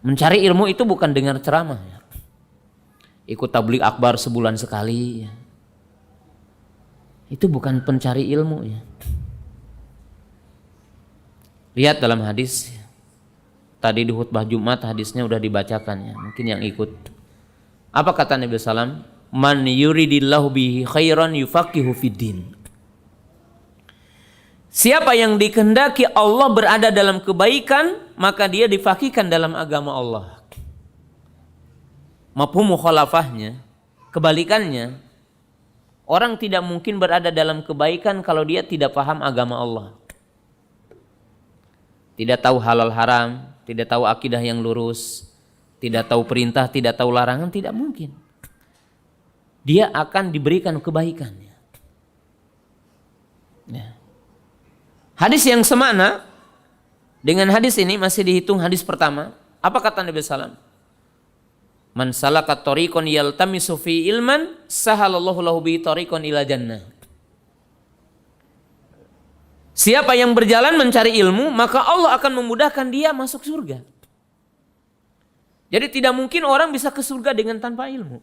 Mencari ilmu itu bukan dengar ceramah ya. Ikut tabligh akbar sebulan sekali ya. Itu bukan pencari ilmu ya. Lihat dalam hadis tadi di khutbah Jumat, hadisnya udah dibacakan ya, mungkin yang ikut. Apa kata Nabi SAW? Man yuridillahu bihi khairan yufaqihu fiddin. Siapa yang dikehendaki Allah berada dalam kebaikan, maka dia difaqihkan dalam agama Allah. Mafhum mukhalafahnya, kebalikannya, orang tidak mungkin berada dalam kebaikan kalau dia tidak paham agama Allah. Tidak tahu halal haram, tidak tahu akidah yang lurus, tidak tahu perintah, tidak tahu larangan, tidak mungkin. Dia akan diberikan kebaikan. Ya. Hadis yang semakna dengan hadis ini masih dihitung hadis pertama. Apa kata Nabi SAW? Man salaka tariqan yaltamisu fi ilman sahalallahu lahu bi tariqan ila jannah. Siapa yang berjalan mencari ilmu, maka Allah akan memudahkan dia masuk surga. Jadi tidak mungkin orang bisa ke surga dengan tanpa ilmu.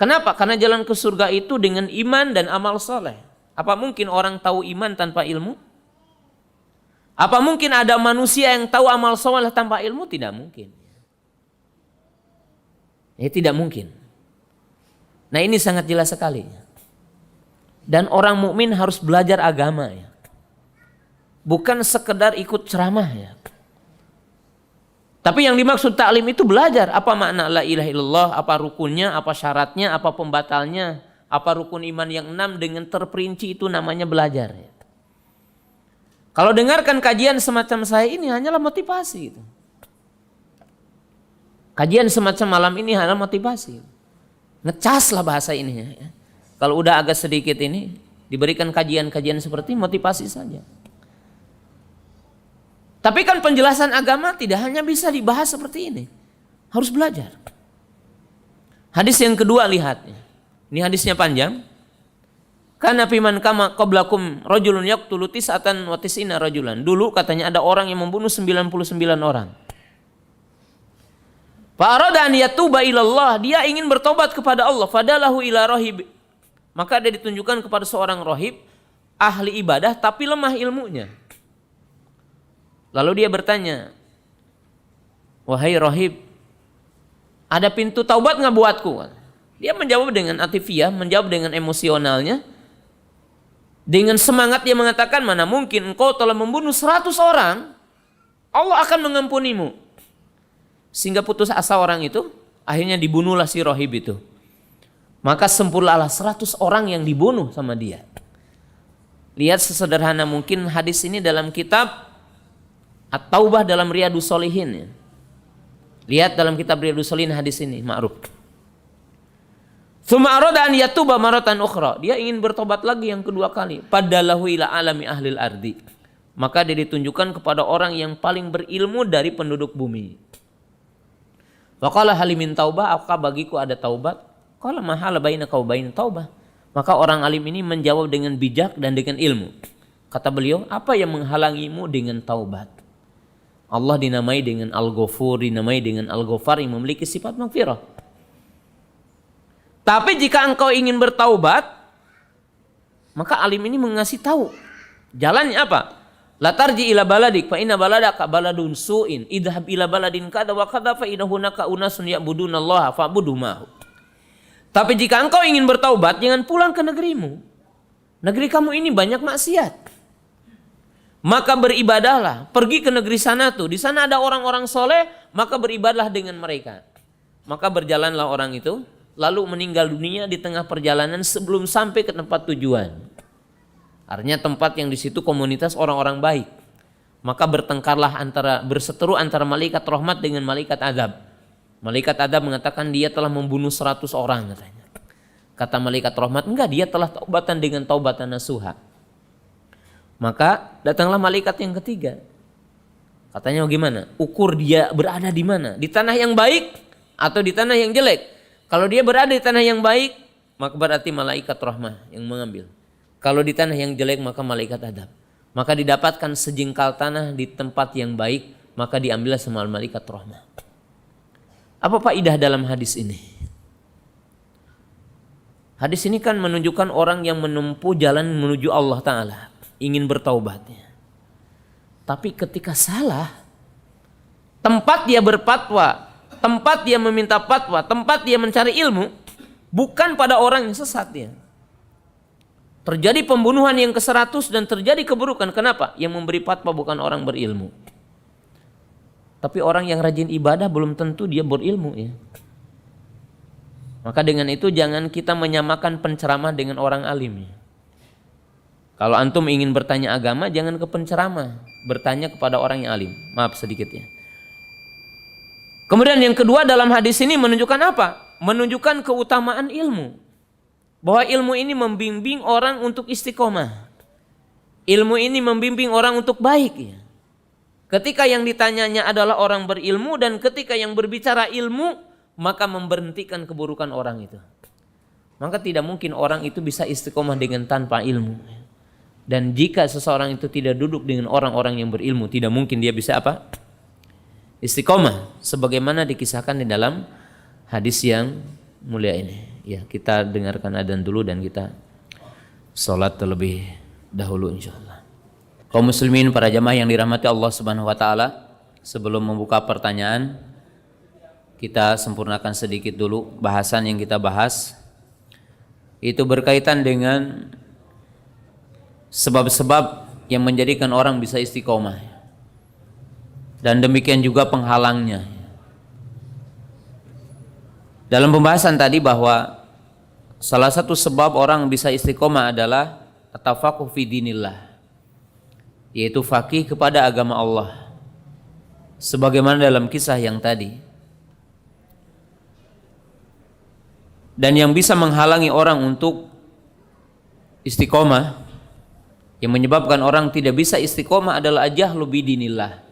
Kenapa? Karena jalan ke surga itu dengan iman dan amal soleh. Apa mungkin orang tahu iman tanpa ilmu? Apa mungkin ada manusia yang tahu amal soleh tanpa ilmu? Tidak mungkin. Tidak mungkin. Nah, ini sangat jelas sekali. Dan orang mukmin harus belajar agama ya. Bukan sekedar ikut ceramah ya. Tapi yang dimaksud taklim itu belajar. Apa makna la ilaha illallah, apa rukunnya, apa syaratnya, apa pembatalnya, apa rukun iman yang 6 dengan terperinci, itu namanya belajar ya. Kalau dengarkan kajian semacam saya ini hanyalah motivasi itu. Kajian semacam malam ini hanyalah motivasi. Ngecas lah bahasa ini ya. Kalau udah agak sedikit ini diberikan kajian-kajian seperti motivasi saja. Tapi kan penjelasan agama tidak hanya bisa dibahas seperti ini. Harus belajar. Hadis yang kedua lihat. Ini hadisnya panjang. Kana fiman kama qablakum rajulun yaqtulu tis'atan wa tis'ina rajulan. Dulu katanya ada orang yang membunuh 99 orang. Fa arada an yatuba ilallah, dia ingin bertobat kepada Allah. Fadalahu ila rahib. maka dia ditunjukkan kepada seorang rohib ahli ibadah tapi lemah ilmunya. Lalu dia bertanya, wahai rohib, ada pintu taubat nggak buatku? Dia menjawab dengan atifiyah, menjawab dengan emosionalnya. Dengan semangat dia mengatakan, mana mungkin engkau telah membunuh 100 orang, Allah akan mengampunimu. Sehingga putus asa orang itu, akhirnya dibunuhlah si rohib itu. Maka sempurnalah 100 orang yang dibunuh sama dia. Lihat sesederhana mungkin hadis ini dalam kitab At-Taubah dalam Riyadhus Shalihin. Ya. Lihat dalam kitab Riyadhus Shalihin hadis ini, ma'ruf. Tsumma arada an yatuba maratan ukhra. Dia ingin bertobat lagi yang kedua kali. Fadalahu ila alami ahlil ardi. Maka dia ditunjukkan kepada orang yang paling berilmu dari penduduk bumi. Wa qala halimin taubah, apakah bagiku ada taubat? Qala mahala bainaka wa bain taubah. Maka orang alim ini menjawab dengan bijak dan dengan ilmu. Kata beliau, apa yang menghalangimu dengan taubat? Allah dinamai dengan Al-Ghafur, dinamai dengan Al-Ghaffar yang memiliki sifat maghfirah. Tapi jika engkau ingin bertaubat, maka alim ini mengasih tahu jalannya apa? La tarji ila baladik fa inna baladaka baladun su'in idhab ila baladin kada wa kada fa idahunaka unasun ya'budunallaha fa'budu ma'hu. Tapi jika engkau ingin bertaubat, jangan pulang ke negerimu. Negeri kamu ini banyak maksiat. Maka beribadahlah, pergi ke negeri sana tuh. Di sana ada orang-orang soleh, maka beribadahlah dengan mereka. Maka berjalanlah orang itu, lalu meninggal dunia di tengah perjalanan sebelum sampai ke tempat tujuan. Artinya tempat yang di situ komunitas orang-orang baik. Maka berseteru antara malaikat rahmat dengan malaikat adab. Malaikat adab mengatakan dia telah membunuh 100 orang katanya. Kata malaikat rahmat, enggak, dia telah taubatan dengan taubatan nasuha. Maka datanglah malaikat yang ketiga. Katanya bagaimana? Ukur dia berada di mana? Di tanah yang baik atau di tanah yang jelek? Kalau dia berada di tanah yang baik, maka berarti malaikat rahmah yang mengambil. Kalau di tanah yang jelek, maka malaikat adab. Maka didapatkan sejengkal tanah di tempat yang baik, maka diambillah sama malaikat rahmah. Apa faedah dalam hadis ini? Hadis ini kan menunjukkan orang yang menempuh jalan menuju Allah Ta'ala, ingin bertaubatnya. Tapi ketika salah, tempat dia berfatwa, tempat dia meminta fatwa, tempat dia mencari ilmu, bukan pada orang yang sesat ya. Terjadi pembunuhan yang ke-100 dan terjadi keburukan. Kenapa? Yang memberi fatwa bukan orang berilmu. Tapi orang yang rajin ibadah belum tentu dia berilmu ya. Maka dengan itu jangan kita menyamakan penceramah dengan orang alim ya. Kalau antum ingin bertanya agama, jangan ke penceramah, bertanya kepada orang yang alim. Maaf sedikit ya. Kemudian yang kedua dalam hadis ini menunjukkan apa? Menunjukkan keutamaan ilmu. Bahwa ilmu ini membimbing orang untuk istiqomah. Ilmu ini membimbing orang untuk baik ya. Ketika yang ditanyanya adalah orang berilmu dan ketika yang berbicara ilmu, maka memberhentikan keburukan orang itu. Maka tidak mungkin orang itu bisa istiqomah dengan tanpa ilmu. Dan jika seseorang itu tidak duduk dengan orang-orang yang berilmu, tidak mungkin dia bisa apa? Istiqomah. Sebagaimana dikisahkan di dalam hadis yang mulia ini. Ya, kita dengarkan adzan dulu dan kita sholat terlebih dahulu insyaallah. Kaum muslimin, para jamaah yang dirahmati Allah Subhanahu wa taala, sebelum membuka pertanyaan, kita sempurnakan sedikit dulu bahasan yang kita bahas. Itu berkaitan dengan sebab-sebab yang menjadikan orang bisa istiqomah. Dan demikian juga penghalangnya. Dalam pembahasan tadi bahwa salah satu sebab orang bisa istiqomah adalah at-tafaqquh fi dinillah, yaitu faqih kepada agama Allah. Sebagaimana dalam kisah yang tadi. Dan yang bisa menghalangi orang untuk istiqomah, yang menyebabkan orang tidak bisa istiqomah adalah ajahlu bidinillah,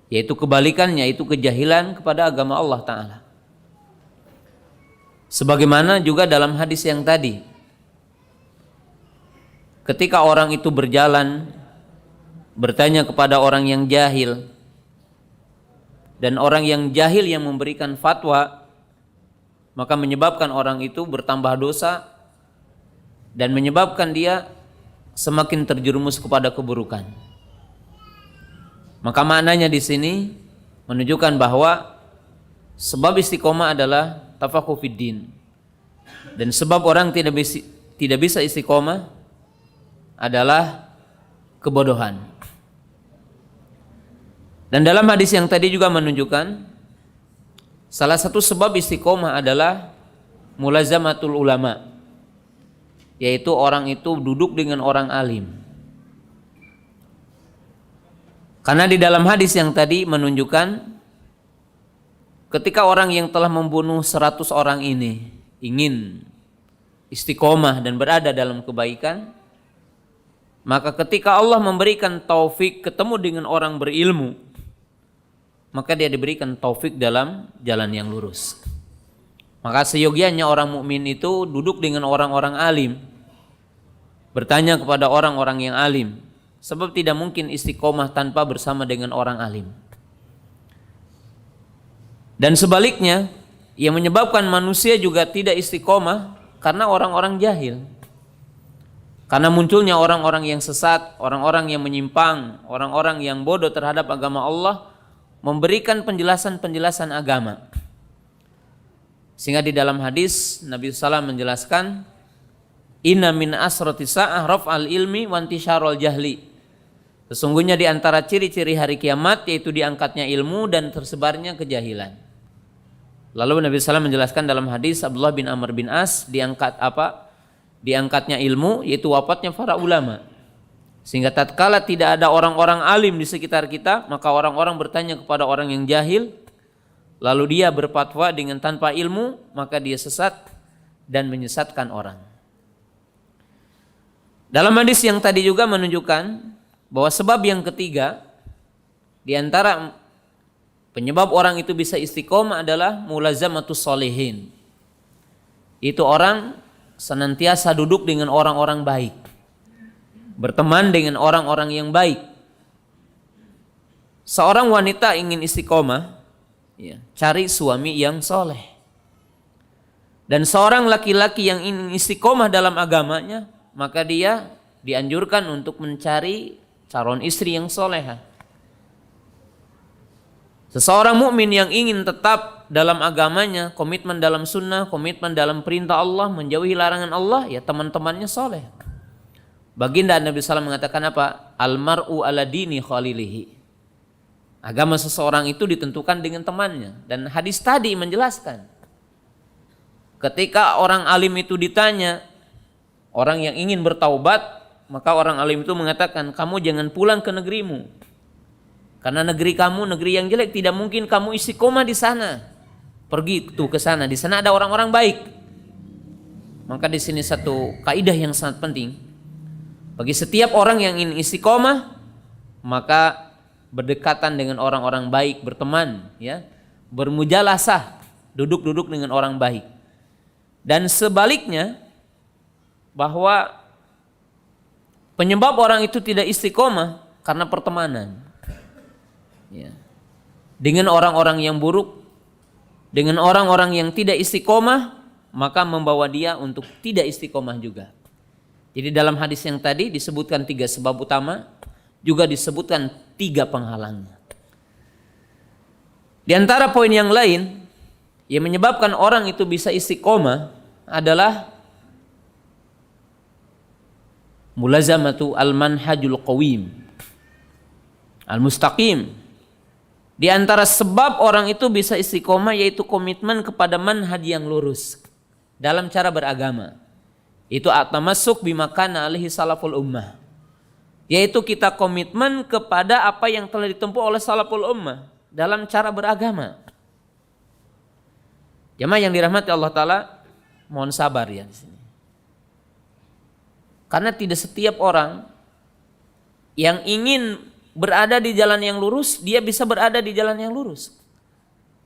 yaitu kebalikannya, yaitu kejahilan kepada agama Allah Ta'ala. Sebagaimana juga dalam hadis yang tadi, ketika orang itu berjalan bertanya kepada orang yang jahil, dan orang yang jahil yang memberikan fatwa, maka menyebabkan orang itu bertambah dosa dan menyebabkan dia semakin terjerumus kepada keburukan. Maka maknanya di sini menunjukkan bahwa sebab istiqomah adalah tafaqquh fid din. Dan sebab orang tidak bisa istiqomah adalah kebodohan. Dan dalam hadis yang tadi juga menunjukkan salah satu sebab istiqomah adalah mulazamatul ulama, yaitu orang itu duduk dengan orang alim. Karena di dalam hadis yang tadi menunjukkan ketika orang yang telah membunuh 100 orang ini ingin istiqomah dan berada dalam kebaikan, maka ketika Allah memberikan taufik ketemu dengan orang berilmu, maka dia diberikan taufik dalam jalan yang lurus. Maka seyogianya orang mukmin itu duduk dengan orang-orang alim, bertanya kepada orang-orang yang alim, sebab tidak mungkin istiqomah tanpa bersama dengan orang alim. Dan sebaliknya, yang menyebabkan manusia juga tidak istiqomah karena orang-orang jahil. Karena munculnya orang-orang yang sesat, orang-orang yang menyimpang, orang-orang yang bodoh terhadap agama Allah, memberikan penjelasan-penjelasan agama. Sehingga di dalam hadis Nabi SAW menjelaskan, inna min asrati sa'ah raf'al ilmi wa intisyarul jahli. Sesungguhnya di antara ciri-ciri hari kiamat yaitu diangkatnya ilmu dan tersebarnya kejahilan. Lalu Nabi SAW menjelaskan dalam hadis Abdullah bin Amr bin As, diangkat apa? Diangkatnya ilmu yaitu wafatnya para ulama. Sehingga tatkala tidak ada orang-orang alim di sekitar kita, maka orang-orang bertanya kepada orang yang jahil, lalu dia berfatwa dengan tanpa ilmu, maka dia sesat dan menyesatkan orang. Dalam hadis yang tadi juga menunjukkan bahwa sebab yang ketiga di antara penyebab orang itu bisa istiqomah adalah mulazamatus sholihin. Itu orang senantiasa duduk dengan orang-orang baik, berteman dengan orang-orang yang baik. Seorang wanita ingin istiqomah, cari suami yang soleh. Dan seorang laki-laki yang ingin istiqomah dalam agamanya, maka dia dianjurkan untuk mencari calon istri yang solehah. Seseorang mukmin yang ingin tetap dalam agamanya, komitmen dalam sunnah, komitmen dalam perintah Allah, menjauhi larangan Allah, ya teman-temannya soleh. Baginda Nabi SAW mengatakan apa? Almar'u ala dini khalilihi. Agama seseorang itu ditentukan dengan temannya. Dan hadis tadi menjelaskan, ketika orang alim itu ditanya, orang yang ingin bertaubat, maka orang alim itu mengatakan, kamu jangan pulang ke negerimu, karena negeri kamu negeri yang jelek, tidak mungkin kamu istiqomah di sana. Pergi tuh ke sana, di sana ada orang-orang baik. Maka di sini satu kaidah yang sangat penting. Bagi setiap orang yang ingin istiqomah, maka berdekatan dengan orang-orang baik, berteman, ya, bermujalasah, duduk-duduk dengan orang baik. Dan sebaliknya, bahwa penyebab orang itu tidak istiqomah karena pertemanan, ya, dengan orang-orang yang buruk, dengan orang-orang yang tidak istiqomah, maka membawa dia untuk tidak istiqomah juga. Jadi dalam hadis yang tadi disebutkan 3 sebab utama, juga disebutkan 3 penghalangnya. Di antara poin yang lain yang menyebabkan orang itu bisa istiqomah adalah mulazamatu al-manhajul qawim al-mustaqim. Di antara sebab orang itu bisa istiqomah yaitu komitmen kepada manhaj yang lurus dalam cara beragama. Itu at-tamassuk bima kana alaihi salaful ummah. Yaitu kita komitmen kepada apa yang telah ditempuh oleh salaful ummah dalam cara beragama. Jamaah yang dirahmati Allah Ta'ala, mohon sabar ya di sini. Karena tidak setiap orang yang ingin berada di jalan yang lurus, dia bisa berada di jalan yang lurus.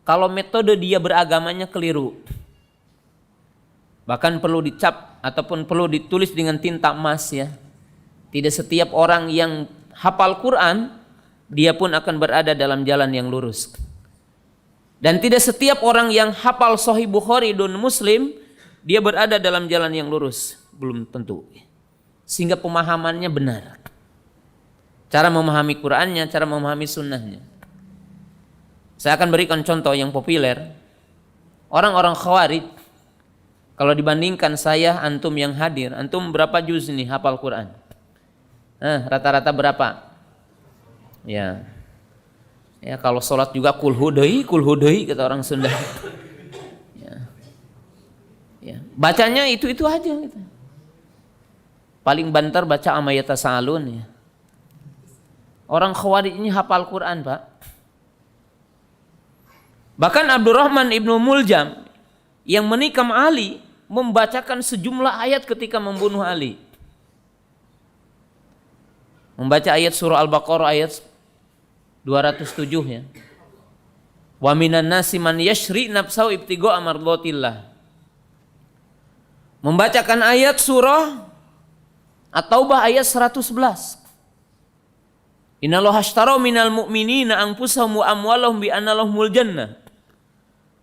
Kalau metode dia beragamanya keliru, bahkan perlu dicap ataupun perlu ditulis dengan tinta emas ya. Tidak setiap orang yang hafal Quran, dia pun akan berada dalam jalan yang lurus. Dan tidak setiap orang yang hafal Sahih Bukhari dan Muslim, dia berada dalam jalan yang lurus. belum tentu. Sehingga pemahamannya benar. Cara memahami Qur'annya, cara memahami sunnahnya. Saya akan berikan contoh yang populer. Orang-orang Khawarij, kalau dibandingkan saya, antum yang hadir, antum berapa juz nih hafal Qur'an? Rata-rata berapa? Ya, kalau sholat juga kul hudai kata orang Sunda. Ya. Bacanya itu aja gitu. Paling banter baca amayata salun ya. Orang Khawarij ini hafal Quran, Pak. Bahkan Abdurrahman ibnu Muljam yang menikam Ali membacakan sejumlah ayat ketika membunuh Ali. Membaca ayat surah Al-Baqarah ayat 207 ya. Wa minan nasi man yashri nafsahu ibtigha'a mardatillah. Membacakan ayat surah At-Taubah ayat 111. Innallaha ashtara minal mu'minina anfusahum wa amwalahum bi anna lahumul jannah.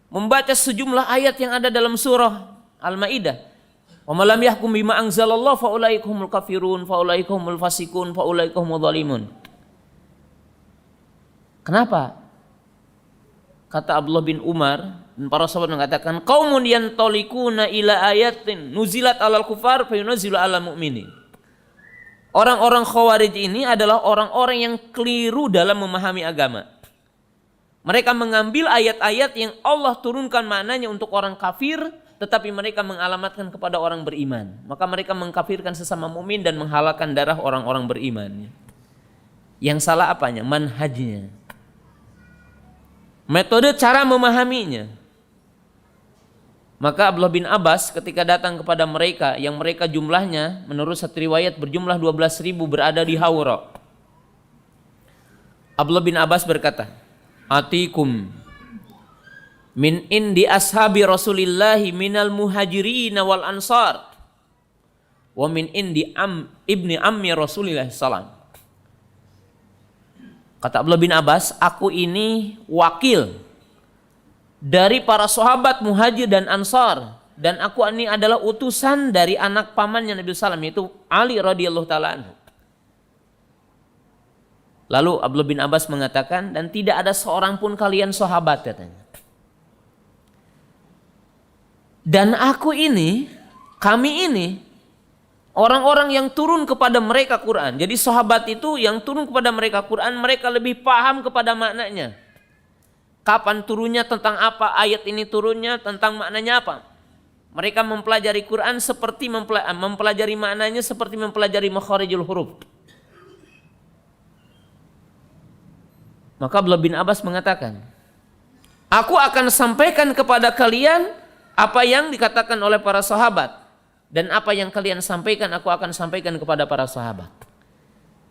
Membaca sejumlah ayat yang ada dalam surah Al-Maidah. Wa man lam yahkum bima anzalallahu fa ulaika humul kafirun, fa ulaika humul fasiqun, fa ulaika humudz zalimun. Kenapa? Kata Abdullah bin Umar dan para sahabat mengatakan, qaumun yantalikuna ila ayatin nuzilat alal kufar fa yunzilu alal mu'minin. Orang-orang Khawarij ini adalah orang-orang yang keliru dalam memahami agama. Mereka mengambil ayat-ayat yang Allah turunkan maknanya untuk orang kafir, tetapi mereka mengalamatkan kepada orang beriman. Maka mereka mengkafirkan sesama mukmin dan menghalalkan darah orang-orang beriman. Yang salah apanya? Manhajnya. Metode cara memahaminya. Maka Abdullah bin Abbas ketika datang kepada mereka yang mereka jumlahnya menurut satu riwayat berjumlah 12.000 berada di Hawra. Abdullah bin Abbas berkata, "Atikum min indi ashabi Rasulillahi minal muhajirin wal ansar wa min indi ibni ammi Rasulillah sallam." Kata Abdullah bin Abbas, aku ini wakil dari para sahabat muhajir dan ansar, dan aku ini adalah utusan dari anak pamannya Nabi SAW, yaitu Ali radhiyallahu taala anhu. Lalu Abdullah bin Abbas mengatakan, dan tidak ada seorang pun kalian sahabat katanya. Dan aku ini, kami ini orang-orang yang turun kepada mereka Quran. Jadi sahabat itu yang turun kepada mereka Quran, mereka lebih paham kepada maknanya. Kapan turunnya, tentang apa ayat ini turunnya, tentang maknanya apa. Mereka mempelajari Quran seperti mempelajari maknanya seperti mempelajari makharijul huruf. Maka Abdullah bin Abbas mengatakan, aku akan sampaikan kepada kalian apa yang dikatakan oleh para sahabat, dan apa yang kalian sampaikan aku akan sampaikan kepada para sahabat.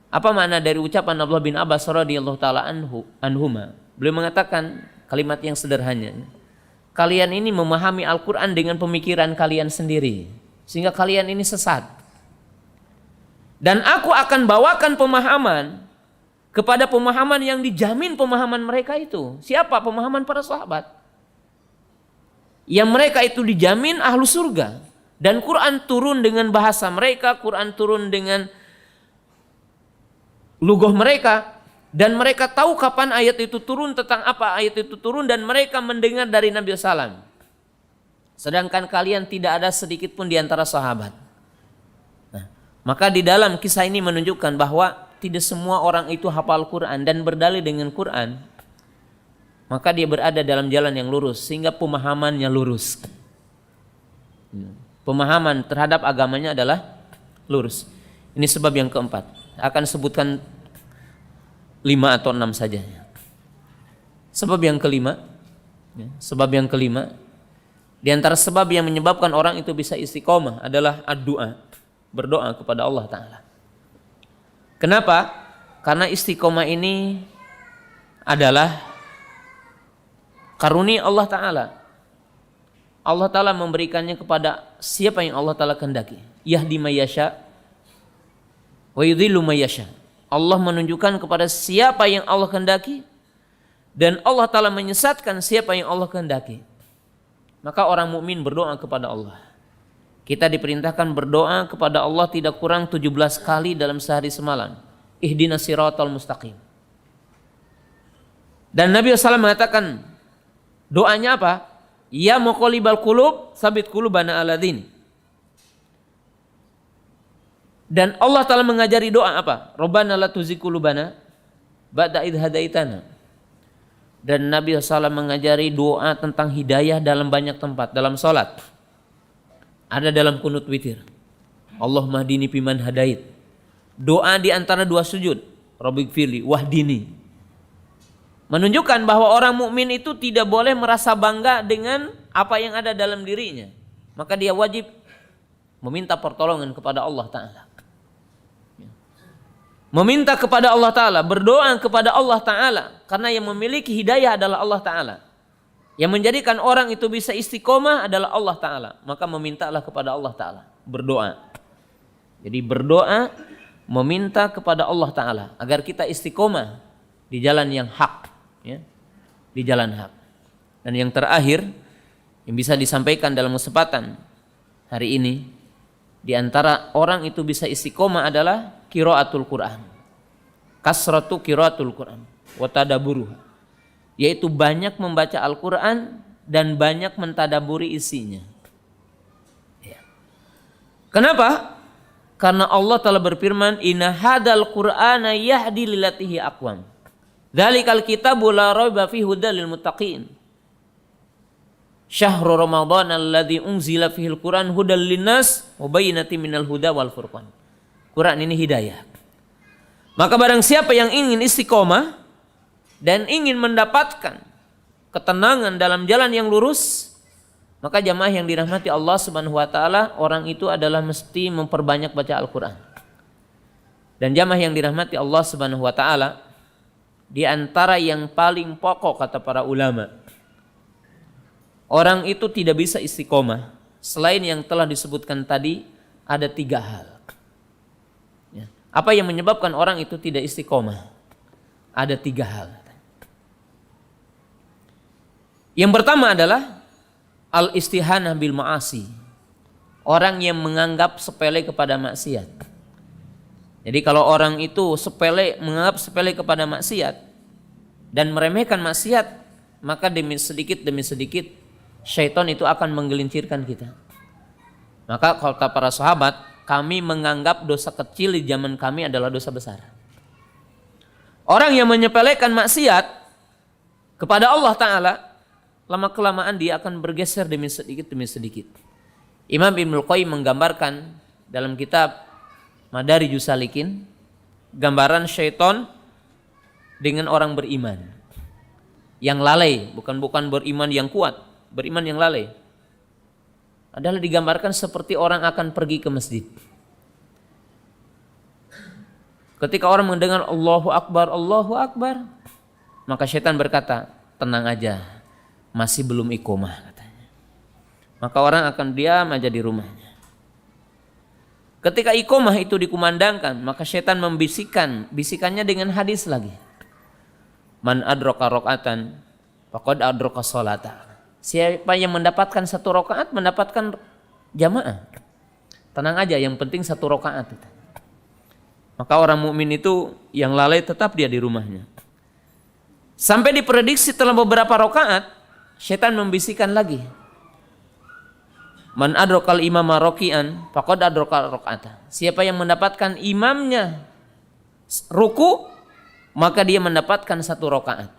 Apa makna dari ucapan Abdullah bin Abbas radhiyallahu taala anhuma? Beliau mengatakan kalimat yang sederhana. Kalian ini memahami Al-Quran dengan pemikiran kalian sendiri, sehingga kalian ini sesat. Dan aku akan bawakan pemahaman kepada pemahaman yang dijamin pemahaman mereka itu. Siapa? Pemahaman para sahabat. Yang mereka itu dijamin ahlu surga. Dan Quran turun dengan bahasa mereka, Quran turun dengan lugah mereka. Dan mereka tahu kapan ayat itu turun, tentang apa ayat itu turun, dan mereka mendengar dari Nabi SAW. Sedangkan kalian tidak ada sedikit pun di antara sahabat. Nah, maka di dalam kisah ini menunjukkan bahwa tidak semua orang itu hafal Quran dan berdalil dengan Quran. Maka dia berada dalam jalan yang lurus, sehingga pemahamannya lurus. Pemahaman terhadap agamanya adalah lurus. Ini sebab yang keempat. Akan sebutkan 5 atau 6 saja. Sebab yang kelima, di antara sebab yang menyebabkan orang itu bisa istiqomah adalah ad-du'a, berdoa kepada Allah Ta'ala. Kenapa? Karena istiqomah ini adalah karunia Allah Ta'ala. Allah Ta'ala memberikannya kepada siapa yang Allah Ta'ala kehendaki. Yahdi may yasha wa yudhillu may yasha. Allah menunjukkan kepada siapa yang Allah kehendaki, dan Allah Ta'ala menyesatkan siapa yang Allah kehendaki. Maka orang mukmin berdoa kepada Allah. Kita diperintahkan berdoa kepada Allah tidak kurang 17 kali dalam sehari semalam. Ihdinas siratal mustaqim. Dan Nabi SAW mengatakan doanya apa? Ya muqallibal qulub, sabit qulubana ala dini. Dan Allah Ta'ala mengajari doa apa? Rabbana la tuzigh qulubana ba'da idh hadaitana. Dan Nabi SAW mengajari doa tentang hidayah dalam banyak tempat. Dalam sholat, ada dalam kunut witir, Allahumma hdini fiman hadait. Doa di antara dua sujud, Rabbighfirli wahdini. Menunjukkan bahwa orang mukmin itu tidak boleh merasa bangga dengan apa yang ada dalam dirinya. Maka dia wajib meminta pertolongan kepada Allah Ta'ala. Meminta kepada Allah Ta'ala, berdoa kepada Allah Ta'ala. Karena yang memiliki hidayah adalah Allah Ta'ala. Yang menjadikan orang itu bisa istiqomah adalah Allah Ta'ala. Maka memintalah kepada Allah Ta'ala, berdoa. Jadi berdoa, meminta kepada Allah Ta'ala agar kita istiqomah di jalan yang hak, ya, di jalan hak. Dan yang terakhir yang bisa disampaikan dalam kesempatan hari ini, di antara orang itu bisa istiqomah adalah qiraatul Quran. Kasratu qiraatul Quran wa tadabburuh, yaitu banyak membaca Al-Quran dan banyak mentadaburi isinya. Ya. Kenapa? Karena Allah telah berfirman, Inna hadal Qur'ana yahdi lillatihi aqwam. Dzalikal kitabu la raiba fihi hudal lil muttaqin. Syahrul Ramadan alladzi unzila fihil Qur'an hudal linnas wa bayyinatin minal huda wal furqan. Quran ini hidayah. Maka barang siapa yang ingin istiqomah dan ingin mendapatkan ketenangan dalam jalan yang lurus, maka jamaah yang dirahmati Allah Subhanahu wa taala, orang itu adalah mesti memperbanyak baca Al-Qur'an. Dan jamaah yang dirahmati Allah Subhanahu wa taala, di antara yang paling pokok kata para ulama, orang itu tidak bisa istiqomah selain yang telah disebutkan tadi, ada 3 hal. Ya. Apa yang menyebabkan orang itu tidak istiqomah? Ada 3 hal. Yang pertama adalah al-istihanah bil ma'asi. Orang yang menganggap sepele kepada maksiat. Jadi kalau orang itu menganggap sepele kepada maksiat dan meremehkan maksiat, maka demi sedikit syaitan itu akan menggelincirkan kita. Maka kata para sahabat, kami menganggap dosa kecil di zaman kami adalah dosa besar. Orang yang menyepelekan maksiat kepada Allah Ta'ala, lama-kelamaan dia akan bergeser demi sedikit. Imam Ibnul Qayyim menggambarkan dalam kitab Madarijus Salikin, gambaran syaitan dengan orang beriman yang lalai, bukan beriman yang kuat, beriman yang lalai. Adalah digambarkan seperti orang akan pergi ke masjid. Ketika orang mendengar Allahu Akbar, maka syaitan berkata, tenang aja, masih belum iqomah katanya. Maka orang akan diam aja di rumahnya. Ketika iqomah itu dikumandangkan, maka syaitan bisikannya dengan hadis lagi. Man adraka raqatan faqad adraka sholata. Siapa yang mendapatkan 1 rakaat mendapatkan jamaah. Tenang aja, yang penting 1 rakaat. Maka orang mukmin itu yang lalai tetap dia di rumahnya. Sampai diprediksi setelah beberapa rakaat, syaitan membisikkan lagi. Man adrakal imama raki'an faqad adrakal rakaata. Siapa yang mendapatkan imamnya ruku, maka dia mendapatkan 1 rakaat.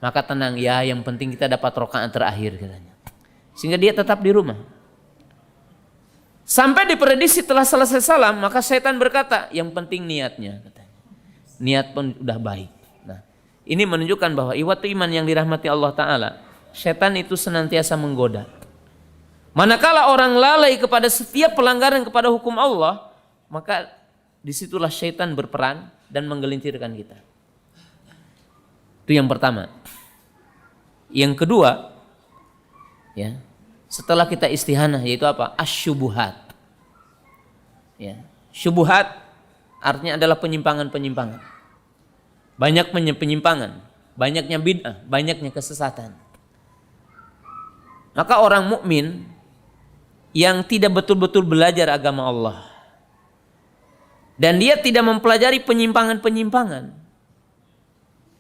Maka tenang ya, yang penting kita dapat rakaat terakhir katanya. Sehingga dia tetap di rumah. Sampai diprediksi setelah selesai salam, maka syaitan berkata, yang penting niatnya katanya. Niat pun udah baik. Nah, ini menunjukkan bahwa ikhwatu iman yang dirahmati Allah Ta'ala, syaitan itu senantiasa menggoda. Manakala orang lalai kepada setiap pelanggaran kepada hukum Allah, maka disitulah syaitan berperan dan menggelincirkan kita. Itu yang pertama. Yang kedua, ya, setelah kita istihanah, yaitu apa? Asyubuhat. Ya, syubuhat artinya adalah penyimpangan-penyimpangan. Banyak penyimpangan, banyaknya bid'ah, banyaknya kesesatan. Maka orang mukmin yang tidak betul-betul belajar agama Allah dan dia tidak mempelajari penyimpangan-penyimpangan,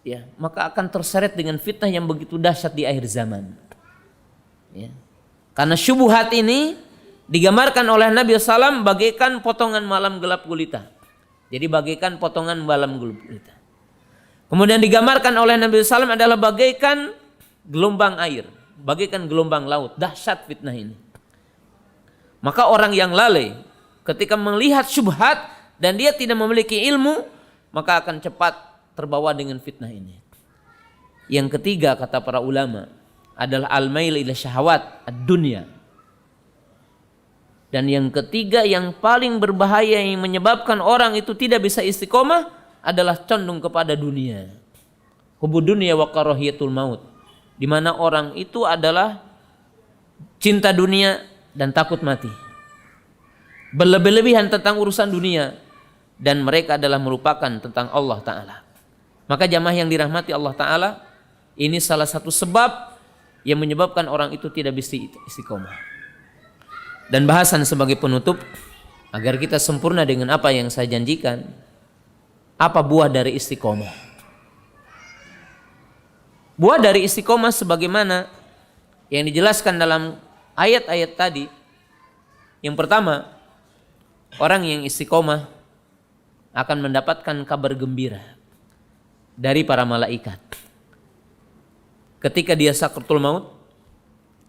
ya, maka akan terseret dengan fitnah yang begitu dahsyat di akhir zaman. Ya. Karena syubhat ini digambarkan oleh Nabi SAW bagaikan potongan malam gelap gulita. Jadi bagaikan potongan malam gelap gulita. Kemudian digambarkan oleh Nabi SAW adalah bagaikan gelombang air, bagaikan gelombang laut. Dahsyat fitnah ini. Maka orang yang lalai ketika melihat syubhat dan dia tidak memiliki ilmu, maka akan cepat terbawa dengan fitnah ini. Yang ketiga kata para ulama adalah al-mail ila syahwat ad-dunya. Dan yang ketiga yang paling berbahaya yang menyebabkan orang itu tidak bisa istiqomah adalah condong kepada dunia. Hubud dunya wa karahiyatul maut. Di mana orang itu adalah cinta dunia dan takut mati. Berlebih-lebihan tentang urusan dunia dan mereka adalah melupakan tentang Allah Ta'ala. Maka jamaah yang dirahmati Allah Ta'ala, ini salah satu sebab yang menyebabkan orang itu tidak bisa istiqomah. Dan bahasan sebagai penutup agar kita sempurna dengan apa yang saya janjikan, apa buah dari istiqomah? Buah dari istiqomah sebagaimana yang dijelaskan dalam ayat-ayat tadi. Yang pertama, orang yang istiqomah akan mendapatkan kabar gembira dari para malaikat. Ketika dia sakratul maut,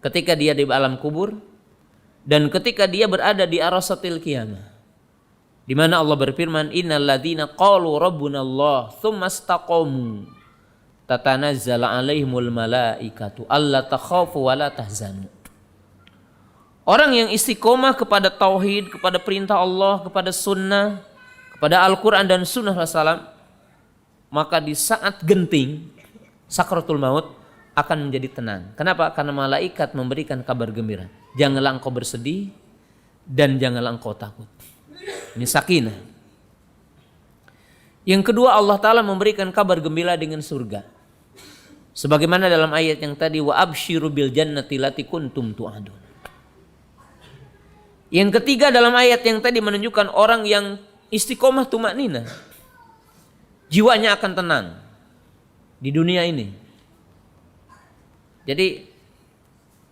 ketika dia di alam kubur, dan ketika dia berada di arasatil qiyamah, di mana Allah berfirman, innal ladzina qalu rabbuna Allah tsumma istaqamu tatanazzalu alaihimul malaikatu alla takhafu wa la tahzanu. Orang yang istiqomah kepada tauhid, kepada perintah Allah, kepada sunnah, kepada Al-Quran dan sunnah Rasulullah, maka di saat genting sakratul maut akan menjadi tenang. Kenapa? Karena malaikat memberikan kabar gembira. Janganlah engkau bersedih dan janganlah engkau takut. Ini sakinah. Yang kedua, Allah Ta'ala memberikan kabar gembira dengan surga. Sebagaimana dalam ayat yang tadi, wa absyiru bil jannati lati kuntum tu'adun. Yang ketiga dalam ayat yang tadi menunjukkan orang yang istiqomah tumaknina, jiwanya akan tenang di dunia ini. Jadi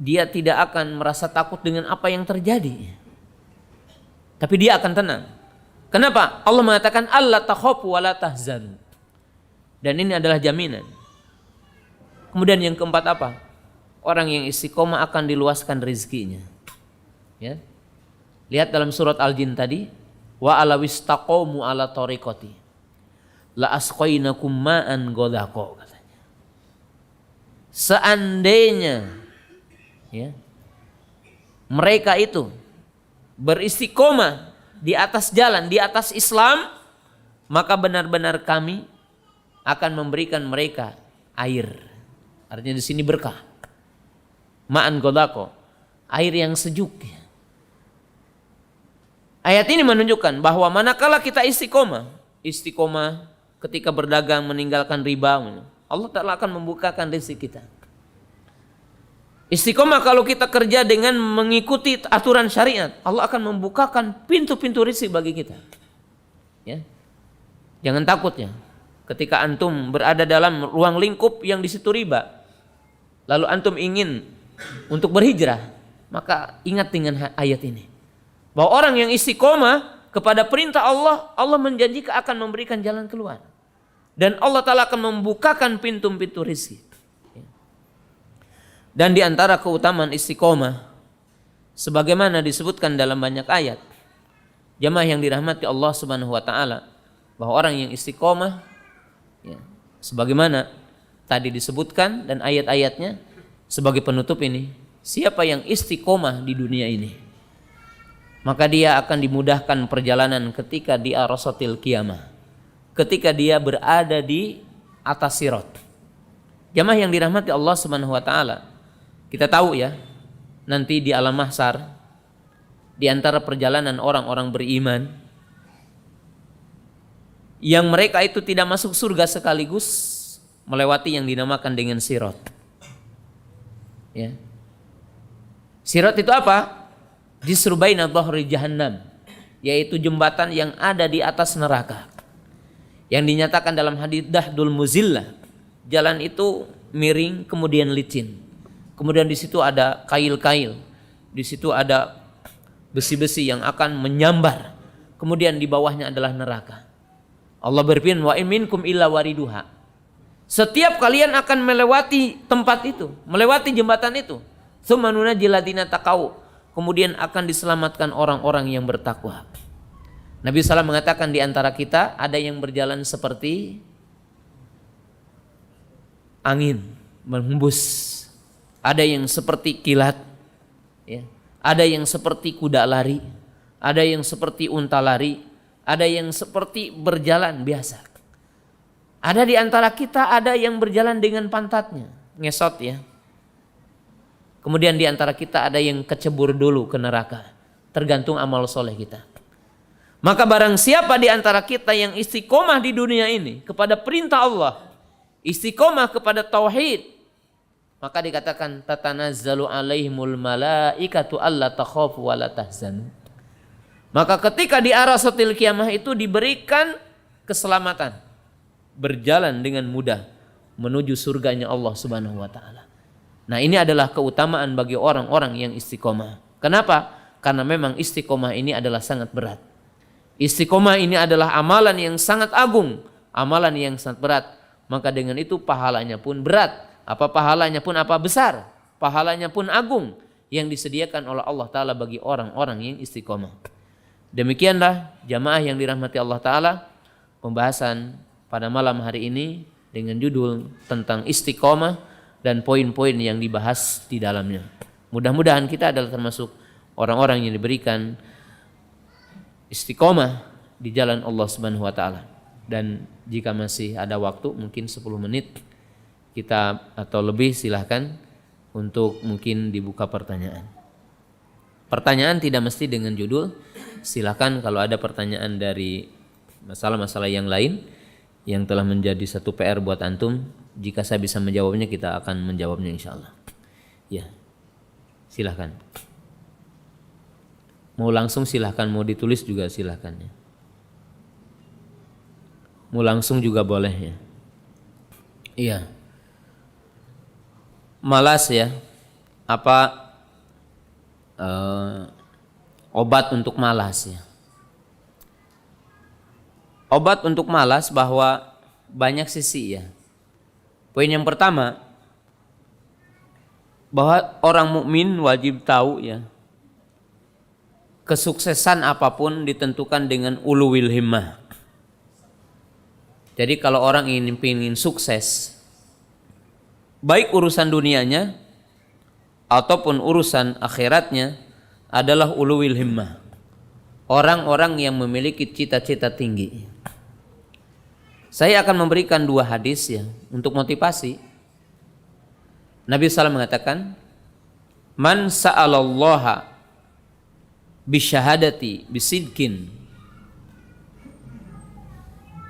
dia tidak akan merasa takut dengan apa yang terjadi, tapi dia akan tenang. Kenapa? Allah mengatakan alla takhafu wa la tahzanu. Dan ini adalah jaminan. Kemudian yang keempat apa? Orang yang istiqomah akan diluaskan rezekinya. Ya. Lihat dalam surat Al-Jin tadi, wa alawistaqamu ala tariqati la asqainakum ma'an ghadaqa, katanya. Seandainya ya, mereka itu beristiqomah di atas jalan, di atas Islam, maka benar-benar kami akan memberikan mereka air. Artinya di sini berkah. Ma'an ghadaqa, air yang sejuk. Ayat ini menunjukkan bahwa manakala kita istiqomah ketika berdagang meninggalkan riba, Allah Ta'ala akan membukakan rezeki kita. Istiqomah kalau kita kerja dengan mengikuti aturan syariat, Allah akan membukakan pintu-pintu rezeki bagi kita. Ya. Jangan takut ya, ketika antum berada dalam ruang lingkup yang di situ riba, lalu antum ingin untuk berhijrah, maka ingat dengan ayat ini. Bahwa orang yang istiqomah kepada perintah Allah, Allah menjanjikan akan memberikan jalan keluar. Dan Allah Ta'ala akan membukakan pintu-pintu rezeki. Dan di antara keutamaan istiqomah, sebagaimana disebutkan dalam banyak ayat, jamaah yang dirahmati Allah Subhanahu wa Ta'ala, bahwa orang yang istiqomah, ya, sebagaimana tadi disebutkan dan ayat-ayatnya, sebagai penutup ini, siapa yang istiqomah di dunia ini, maka dia akan dimudahkan perjalanan ketika di arasatil qiyamah, ketika dia berada di atas sirat. Jamaah yang dirahmati Allah Subhanahu wa Ta'ala, kita tahu ya, nanti di alam mahsyar, di antara perjalanan orang-orang beriman yang mereka itu tidak masuk surga sekaligus melewati yang dinamakan dengan sirat. Ya. Sirat itu apa? jisru baina dhahri jahannam, yaitu jembatan yang ada di atas neraka. Yang dinyatakan dalam hadits dahdul muzillah, jalan itu miring kemudian licin. Kemudian di situ ada kail-kail, di situ ada besi-besi yang akan menyambar. Kemudian di bawahnya adalah neraka. Allah berfirman, wa in minkum illa wariduha. Setiap kalian akan melewati tempat itu, melewati jembatan itu. Tsumma nunajjil ladzina taqaw. Kemudian akan diselamatkan orang-orang yang bertakwa. Nabi SAW mengatakan di antara kita ada yang berjalan seperti angin menghembus, ada yang seperti kilat, ya. Ada yang seperti kuda lari, ada yang seperti unta lari, ada yang seperti berjalan biasa. Ada di antara kita ada yang berjalan dengan pantatnya, ngesot ya. Kemudian di antara kita ada yang kecebur dulu ke neraka, tergantung amal soleh kita. Maka barang siapa di antara kita yang istiqomah di dunia ini kepada perintah Allah, istiqomah kepada tauhid, maka dikatakan tatanazzalu alaihimul malaikatu alla takhafu wa la tahzanu. Maka ketika di arasatil kiamah itu diberikan keselamatan, berjalan dengan mudah menuju surganya Allah Subhanahu wa taala. Nah, ini adalah keutamaan bagi orang-orang yang istiqomah. Kenapa? Karena memang istiqomah ini adalah sangat berat. Istiqomah ini adalah amalan yang sangat agung, amalan yang sangat berat. Maka dengan itu pahalanya pun berat. Apa pahalanya pun apa besar, pahalanya pun agung yang disediakan oleh Allah Ta'ala bagi orang-orang yang istiqomah. Demikianlah jamaah yang dirahmati Allah Ta'ala, pembahasan pada malam hari ini dengan judul tentang istiqomah dan poin-poin yang dibahas di dalamnya. Mudah-mudahan kita adalah termasuk orang-orang yang diberikan istiqomah di jalan Allah Subhanahu wa taala. Dan jika masih ada waktu mungkin 10 menit kita atau lebih silahkan untuk mungkin dibuka pertanyaan. Pertanyaan tidak mesti dengan judul. Silahkan kalau ada pertanyaan dari masalah-masalah yang lain yang telah menjadi satu PR buat antum, jika saya bisa menjawabnya kita akan menjawabnya insyaallah. Ya, silahkan. Mau langsung silahkan, mau ditulis juga silahkan ya. Mau langsung juga boleh ya. Iya. Malas ya, apa obat untuk malas ya. Obat untuk malas bahwa banyak sisi ya. Poin yang pertama, bahwa orang mukmin wajib tahu ya, kesuksesan apapun ditentukan dengan uluwil himmah. Jadi kalau orang ingin sukses, baik urusan dunianya ataupun urusan akhiratnya, adalah uluwil himmah. Orang-orang yang memiliki cita-cita tinggi. Saya akan memberikan 2 hadis ya untuk motivasi. Nabi SAW mengatakan, man sa'alallaha bisyahadati bisidkin.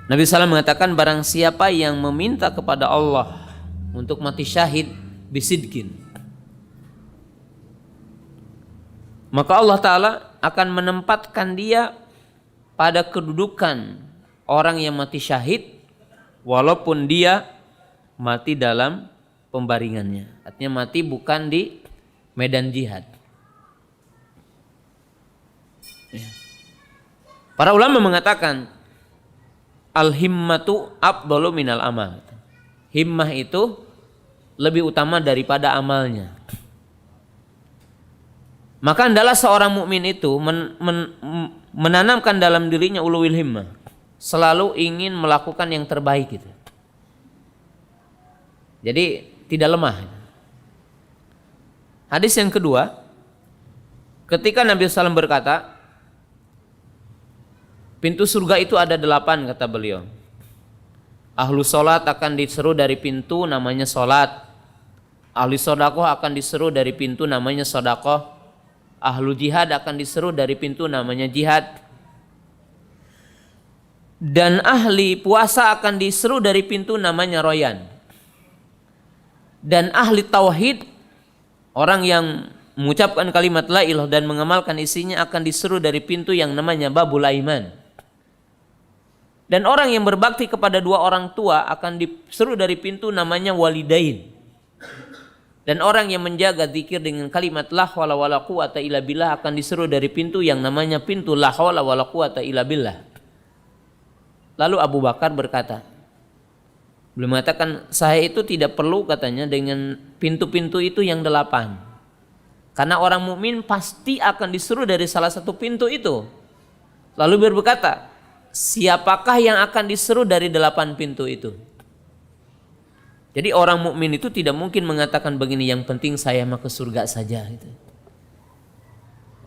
Nabi SAW mengatakan, barang siapa yang meminta kepada Allah untuk mati syahid bisidkin, maka Allah Ta'ala akan menempatkan dia pada kedudukan orang yang mati syahid walaupun dia mati dalam pembaringannya. Artinya mati bukan di medan jihad. Para ulama mengatakan al-himmatu afdalu minal amal. Himmah itu lebih utama daripada amalnya. Maka hendaklah seorang mukmin itu menanamkan dalam dirinya uluwil himmah, selalu ingin melakukan yang terbaik gitu. Jadi tidak lemah. Hadis yang kedua, ketika Nabi SAW berkata, pintu surga itu ada 8 kata beliau. Ahlu sholat akan diseru dari pintu namanya sholat. Ahli sodakoh akan diseru dari pintu namanya sodakoh. Ahlu jihad akan diseru dari pintu namanya jihad. Dan ahli puasa akan diseru dari pintu namanya royan. Dan ahli tauhid, orang yang mengucapkan kalimat la ilah dan mengamalkan isinya akan diseru dari pintu yang namanya babul aiman. Dan orang yang berbakti kepada dua orang tua akan diseru dari pintu namanya walidain. Dan orang yang menjaga zikir dengan kalimat la haula wala quwata illa billah akan diseru dari pintu yang namanya pintu la haula wala quwata illa billah. Lalu Abu Bakar berkata, beliau mengatakan, saya itu tidak perlu katanya dengan pintu-pintu itu yang 8. Karena orang mukmin pasti akan disuruh dari salah satu pintu itu. Lalu berkata, siapakah yang akan disuruh dari 8 pintu itu? Jadi orang mukmin itu tidak mungkin mengatakan begini, yang penting saya mah ke surga saja.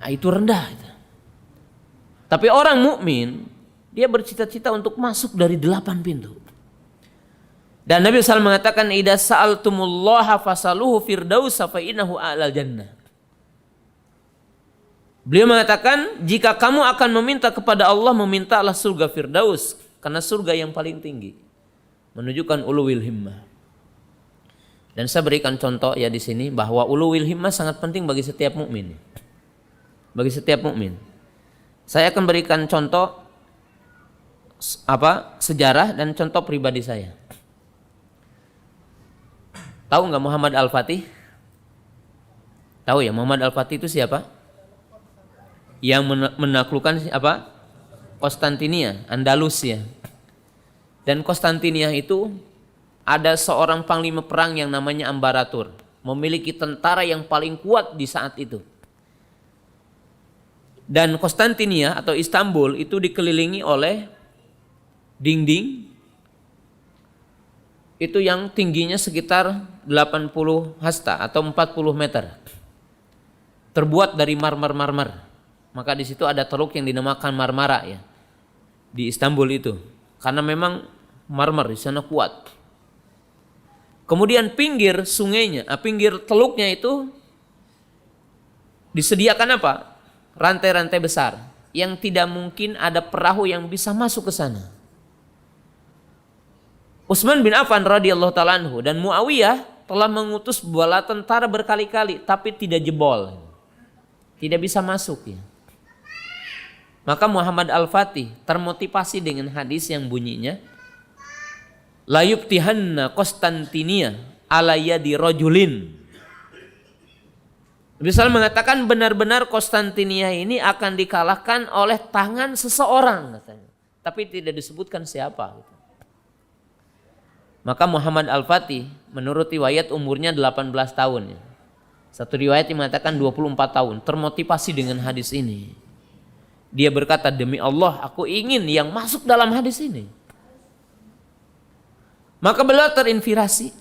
Nah, itu rendah. Tapi orang mukmin dia bercita-cita untuk masuk dari 8 pintu. Dan Nabi SAW mengatakan, idza sa'altumullaha fasaluhu firdausa fa innahu a'lal jannah. Beliau mengatakan, jika kamu akan meminta kepada Allah, memintalah surga Firdaus, karena surga yang paling tinggi. Menunjukkan uluwil himmah. Dan saya berikan contoh ya di sini bahwa uluwil himmah sangat penting bagi setiap mukmin. Bagi setiap mukmin. Saya akan berikan contoh sejarah dan contoh pribadi saya. Tahu nggak Muhammad Al-Fatih? Tahu ya Muhammad Al-Fatih itu siapa? Yang menaklukkan Konstantinia, Andalusia. Dan Konstantinia itu ada seorang panglima perang yang namanya Ambaratur, memiliki tentara yang paling kuat di saat itu. Dan Konstantinia atau Istanbul itu dikelilingi oleh dinding itu yang tingginya sekitar 80 hasta atau 40 meter. Terbuat dari marmer. Maka di situ ada teluk yang dinamakan Marmara ya. Di Istanbul itu. Karena memang marmer di sana kuat. Kemudian pinggir sungainya, pinggir teluknya itu disediakan apa? Rantai-rantai besar yang tidak mungkin ada perahu yang bisa masuk ke sana. Utsman bin Affan radhiyallahu taala anhu dan Muawiyah telah mengutus bala tentara berkali-kali tapi tidak jebol. Tidak bisa masuk ya. Maka Muhammad Al-Fatih termotivasi dengan hadis yang bunyinya la yubtihanna Konstantinia ala yadi rajulin. Misal mengatakan benar-benar Konstantinia ini akan dikalahkan oleh tangan seseorang katanya. Tapi tidak disebutkan siapa. Maka Muhammad Al-Fatih menurut riwayat umurnya 18 tahun. Satu riwayat yang mengatakan 24 tahun. Termotivasi dengan hadis ini. Dia berkata, demi Allah aku ingin yang masuk dalam hadis ini. Maka beliau terinspirasi.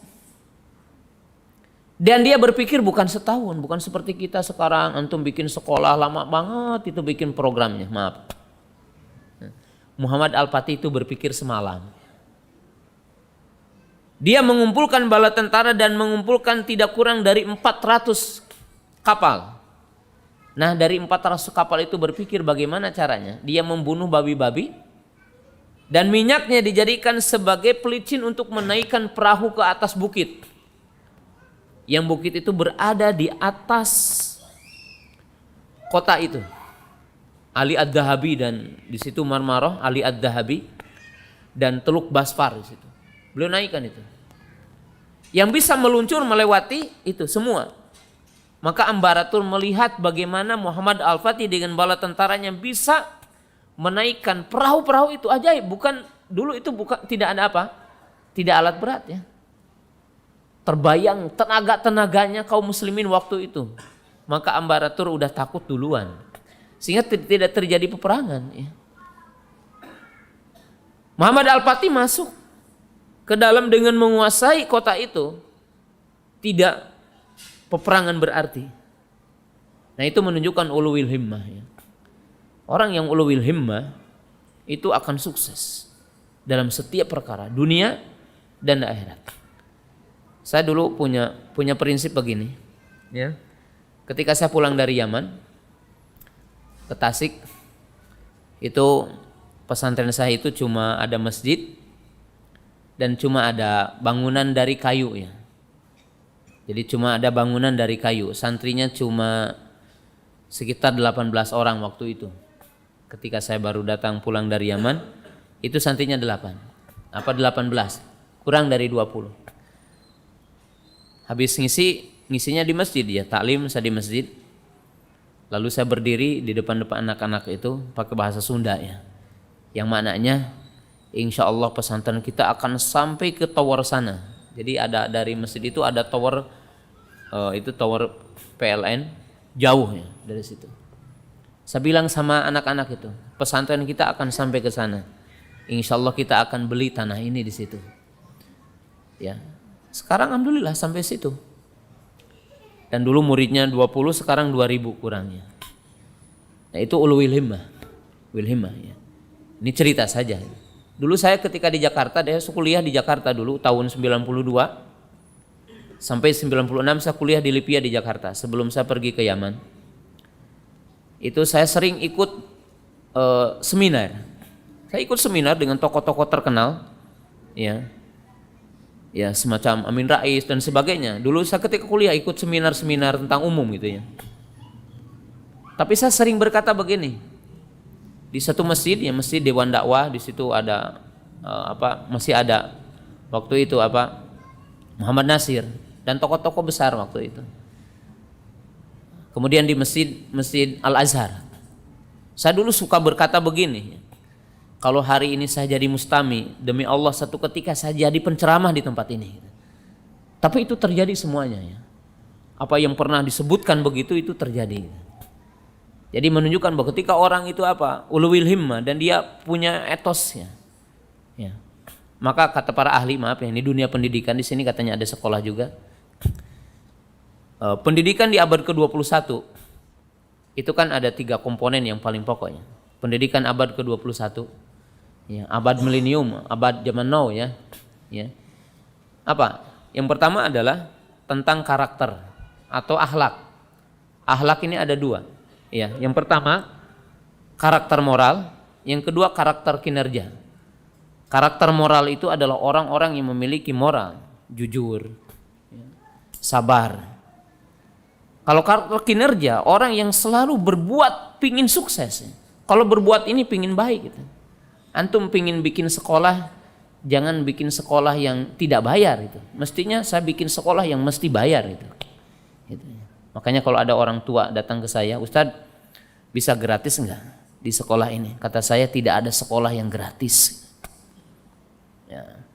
Dan dia berpikir bukan setahun. Bukan seperti kita sekarang. Antum bikin sekolah lama banget itu bikin programnya. Maaf. Muhammad Al-Fatih itu berpikir semalam. Dia mengumpulkan bala tentara dan mengumpulkan tidak kurang dari 400 kapal. Nah dari 400 kapal itu berpikir bagaimana caranya. Dia membunuh babi-babi. Dan minyaknya dijadikan sebagai pelicin untuk menaikkan perahu ke atas bukit. Yang bukit itu berada di atas kota itu. Ali Ad-Dahabi dan di situ Marmaroh, Ali Ad-Dahabi dan Teluk Basfar di situ. Beliau naikkan itu. Yang bisa meluncur melewati itu semua. Maka Ambaratur melihat bagaimana Muhammad Al-Fatih dengan bala tentaranya bisa menaikkan perahu-perahu itu ajaib. Dulu itu tidak ada apa? Tidak alat berat ya. Terbayang tenaga-tenaganya kaum muslimin waktu itu. Maka Ambaratur udah takut duluan. Sehingga tidak terjadi peperangan ya. Muhammad Al-Fatih masuk ke dalam dengan menguasai kota itu. Tidak peperangan berarti. Nah itu menunjukkan uluwil himmah ya. Orang yang uluwil himmah itu akan sukses dalam setiap perkara dunia dan akhirat. Saya dulu punya prinsip begini ya. Ketika saya pulang dari Yaman ke Tasik, itu pesantren saya itu cuma ada masjid dan cuma ada bangunan dari kayu ya. Jadi cuma ada bangunan dari kayu. Santrinya cuma sekitar 18 orang waktu itu. Ketika saya baru datang pulang dari Yaman, itu santrinya 8. Apa 18? Kurang dari 20. Habis ngisinya di masjid ya, taklim saya di masjid. Lalu saya berdiri di depan-depan anak-anak itu pakai bahasa Sunda ya. Yang maknanya insya Allah pesantren kita akan sampai ke tower sana. Jadi ada dari masjid itu ada tower, itu tower PLN jauh ya dari situ. Saya bilang sama anak-anak itu, pesantren kita akan sampai ke sana. Insya Allah kita akan beli tanah ini di situ. Ya, sekarang alhamdulillah sampai situ. Dan dulu muridnya 20, sekarang 2000 kurangnya. Nah, itu ulul himmah. Ya. Ini cerita saja. Dulu saya ketika di Jakarta, saya kuliah di Jakarta dulu tahun 92 sampai 96 saya kuliah di Lipia di Jakarta sebelum saya pergi ke Yaman. Itu saya sering ikut seminar. Saya ikut seminar dengan tokoh-tokoh terkenal, ya semacam Amin Rais dan sebagainya. Dulu saya ketika kuliah ikut seminar-seminar tentang umum gitu ya. Tapi saya sering berkata begini, di satu masjid, ya masjid Dewan Dakwah, di situ ada masih ada waktu itu Muhammad Nasir dan tokoh-tokoh besar waktu itu. Kemudian di masjid Al Azhar, saya dulu suka berkata begini, kalau hari ini saya jadi mustami, demi Allah satu ketika saya jadi penceramah di tempat ini. Tapi itu terjadi semuanya ya. Apa yang pernah disebutkan begitu itu terjadi. Jadi menunjukkan bahwa ketika orang itu ulul himmah dan dia punya etosnya. Ya. Maka kata para ahli, maaf ya, ini dunia pendidikan, di sini katanya ada sekolah juga. Pendidikan di abad ke-21 itu kan ada 3 komponen yang paling pokoknya. Pendidikan abad ke-21, ya, abad milenium, abad zaman now ya. Yang pertama adalah tentang karakter atau akhlak. Akhlak ini ada 2. Ya, yang pertama karakter moral, yang kedua karakter kinerja. Karakter moral itu adalah orang-orang yang memiliki moral, jujur, sabar. Kalau karakter kinerja, orang yang selalu berbuat pingin sukses. Kalau berbuat ini pingin baik gitu. Antum pingin bikin sekolah, jangan bikin sekolah yang tidak bayar itu. Mestinya saya bikin sekolah yang mesti bayar itu. Gitu. Makanya kalau ada orang tua datang ke saya, Ustadz bisa gratis enggak di sekolah ini? Kata saya tidak ada sekolah yang gratis. Ya.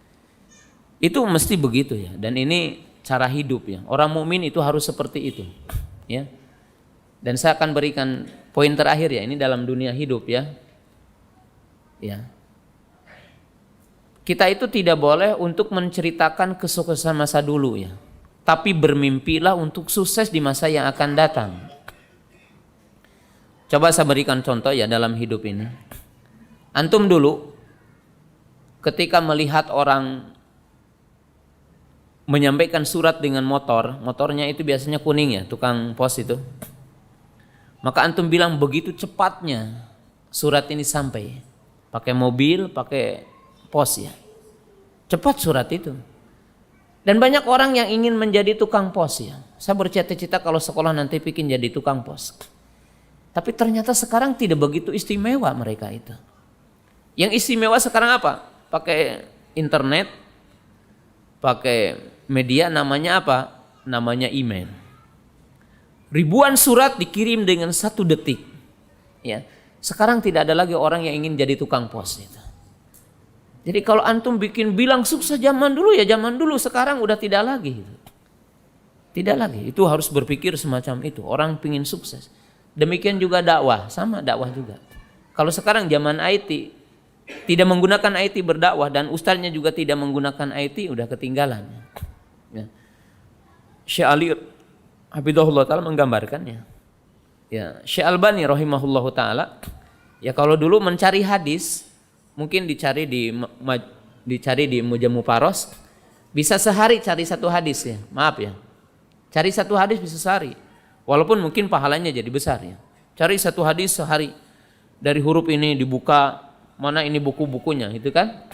Itu mesti begitu ya. Dan ini cara hidup ya. Orang mukmin itu harus seperti itu. Ya. Dan saya akan berikan poin terakhir ya. Ini dalam dunia hidup ya. Ya. Kita itu tidak boleh untuk menceritakan kesuksesan masa dulu ya. Tapi bermimpilah untuk sukses di masa yang akan datang. Coba saya berikan contoh ya dalam hidup ini. Antum dulu ketika melihat orang menyampaikan surat dengan motornya itu biasanya kuning ya, tukang pos itu. Maka antum bilang begitu cepatnya surat ini sampai. Pakai mobil, pakai pos ya. Cepat surat itu. Dan banyak orang yang ingin menjadi tukang pos ya. Saya bercita-cita kalau sekolah nanti bikin jadi tukang pos. Tapi ternyata sekarang tidak begitu istimewa mereka itu. Yang istimewa sekarang apa? Pakai internet, pakai media, namanya apa? Namanya email. Ribuan surat dikirim dengan 1 detik. Ya. Sekarang tidak ada lagi orang yang ingin jadi tukang pos itu. Jadi kalau antum bilang sukses zaman dulu ya zaman dulu, sekarang udah tidak lagi. Tidak lagi. Itu harus berpikir semacam itu. Orang pingin sukses. Demikian juga dakwah, sama dakwah juga. Kalau sekarang zaman IT, tidak menggunakan IT berdakwah dan ustaznya juga tidak menggunakan IT, udah ketinggalan. Ya. Syekh Ali Hafizahullah Ta'ala menggambarkannya. Ya, Syekh Albani rahimahullahu ta'ala, ya kalau dulu mencari hadis, mungkin dicari di Mujamu Paros, bisa sehari cari 1 hadis ya, maaf ya. Cari 1 hadis bisa sehari, walaupun mungkin pahalanya jadi besar ya. Cari 1 hadis sehari, dari huruf ini dibuka, mana ini buku-bukunya gitu kan.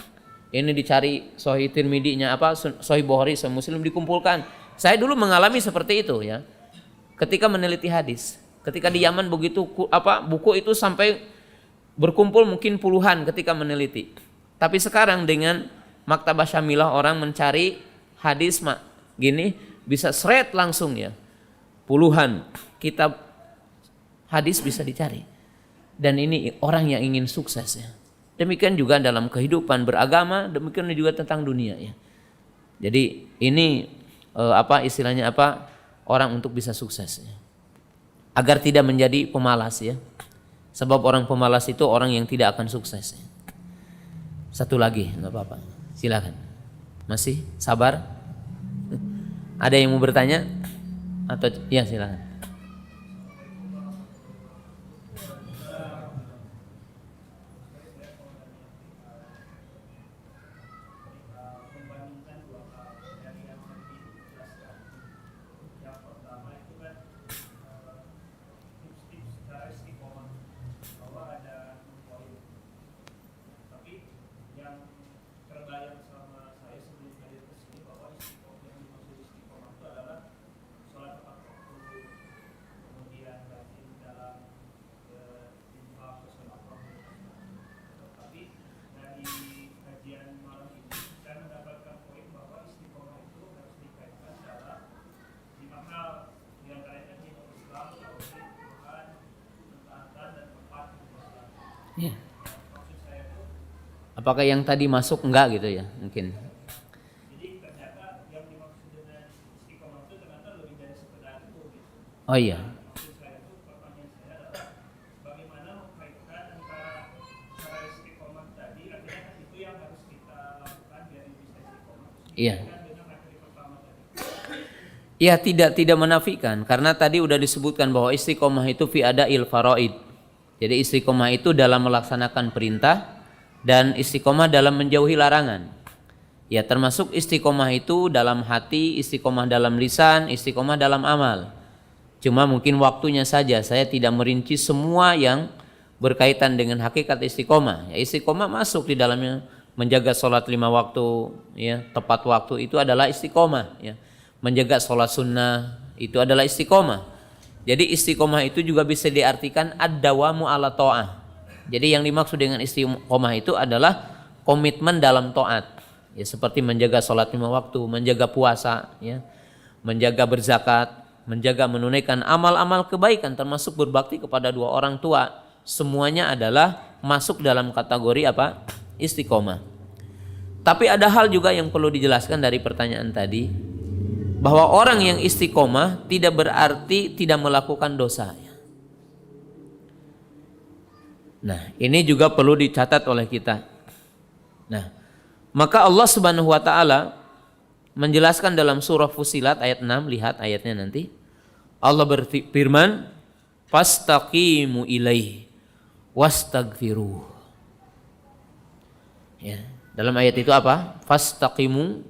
Ini dicari Sahih Tirmidzinya Sahih Bukhari, Sahih Muslim dikumpulkan, Saya dulu mengalami seperti itu ya. Ketika meneliti hadis, ketika di Yaman begitu buku itu sampai berkumpul mungkin puluhan ketika meneliti. Tapi sekarang dengan Maktabah Syamilah orang mencari hadis gini bisa seret langsung ya. Puluhan kitab hadis bisa dicari. Dan ini orang yang ingin sukses ya. Demikian juga dalam kehidupan beragama, demikian juga tentang dunia ya. Jadi ini istilahnya orang untuk bisa sukses ya. Agar tidak menjadi pemalas ya. Sebab orang pemalas itu orang yang tidak akan sukses ya. Satu lagi, nggak apa-apa. Silakan. Masih sabar? Ada yang mau bertanya? Atau ya silakan. Ya. Apakah yang tadi masuk enggak gitu ya mungkin? Jadi ternyata yang dimaksud dengan istiqomah itu ternyata lebih dari sekedar itu. Oh iya. Maksud saya itu pertanyaan saya adalah bagaimana mengkaitkan antara cara istiqomah tadi akhirnya kan itu yang harus kita lakukan biar bisa istiqomah. Iya. Dengan materi pertama tadi. Ya tidak menafikan karena tadi udah disebutkan bahwa istiqomah itu fi ada'il faraid. Jadi istiqomah itu dalam melaksanakan perintah dan istiqomah dalam menjauhi larangan. Ya termasuk istiqomah itu dalam hati, istiqomah dalam lisan, istiqomah dalam amal. Cuma mungkin waktunya saja saya tidak merinci semua yang berkaitan dengan hakikat istiqomah. Ya, istiqomah masuk di dalamnya menjaga sholat 5 waktu, ya tepat waktu itu adalah istiqomah. Ya. Menjaga sholat sunnah itu adalah istiqomah. Jadi istiqomah itu juga bisa diartikan ad-dawamu ala ta'ah. Jadi yang dimaksud dengan istiqomah itu adalah komitmen dalam taat. Ya seperti menjaga salat 5 waktu, menjaga puasa, ya. Menjaga berzakat, menjaga menunaikan amal-amal kebaikan termasuk berbakti kepada 2 orang tua. Semuanya adalah masuk dalam kategori istiqomah. Tapi ada hal juga yang perlu dijelaskan dari pertanyaan tadi. Bahwa orang yang istiqomah tidak berarti tidak melakukan dosa. Nah, ini juga perlu dicatat oleh kita. Nah, maka Allah Subhanahu wa taala menjelaskan dalam surah Fussilat ayat 6, lihat ayatnya nanti. Allah berfirman, "Fastaqimu ilaihi wastaghfiruh." Ya, dalam ayat itu apa? Fastaqimu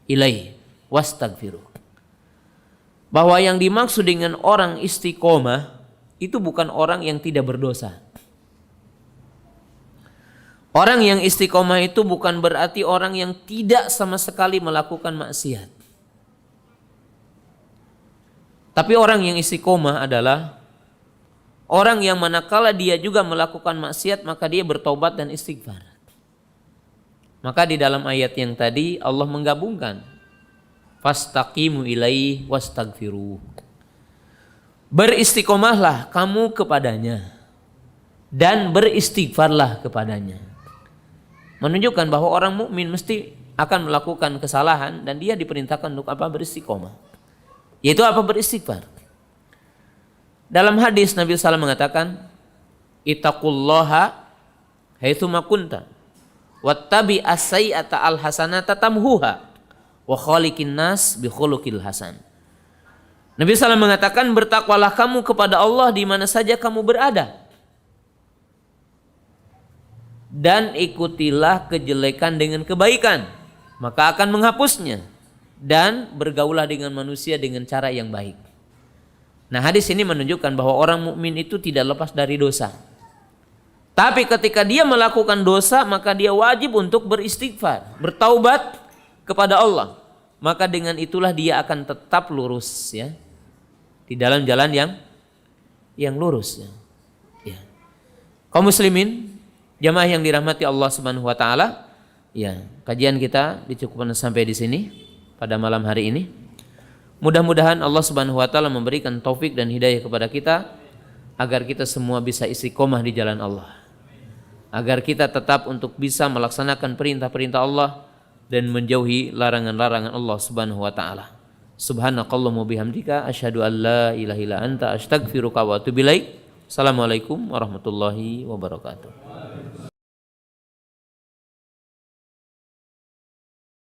ilaihi wastaghfiruh. Bahwa yang dimaksud dengan orang istiqomah itu bukan orang yang tidak berdosa. Orang yang istiqomah itu bukan berarti orang yang tidak sama sekali melakukan maksiat. Tapi orang yang istiqomah adalah orang yang manakala dia juga melakukan maksiat maka dia bertobat dan istighfar. Maka di dalam ayat yang tadi Allah menggabungkan fastaqimu ilaihi wastaghfiruh. Beristiqomahlah kamu kepadanya dan beristighfarlah kepadanya. Menunjukkan bahwa orang mukmin mesti akan melakukan kesalahan dan dia diperintahkan untuk beristiqomah. Yaitu beristighfar. Dalam hadis Nabi SAW mengatakan, ittaqullaha haitsuma kunta wattabi as-sayyi'ata al-hasanata tamhuha wa khaliqin nas bi khuluqil hasan. Nabi SAW mengatakan, bertakwalah kamu kepada Allah di mana saja kamu berada. Dan ikutilah kejelekan dengan kebaikan, maka akan menghapusnya. Dan bergaulah dengan manusia dengan cara yang baik. Nah, hadis ini menunjukkan bahwa orang mukmin itu tidak lepas dari dosa. Tapi ketika dia melakukan dosa, maka dia wajib untuk beristighfar, bertaubat kepada Allah. maka dengan itulah dia akan tetap lurus ya, di dalam jalan yang lurus ya. Ya. Kaum muslimin, jamaah yang dirahmati Allah Subhanahu wa taala, ya, kajian kita dicukupkan sampai di sini pada malam hari ini. Mudah-mudahan Allah Subhanahu wa taala memberikan taufik dan hidayah kepada kita agar kita semua bisa istiqomah di jalan Allah. Agar kita tetap untuk bisa melaksanakan perintah-perintah Allah dan menjauhi larangan-larangan Allah Subhanahu wa taala. Subhanakallahumma bihamdika asyhadu an la ilaha illa anta astaghfiruka wa atubu ilaik. Assalamualaikum warahmatullahi wabarakatuh.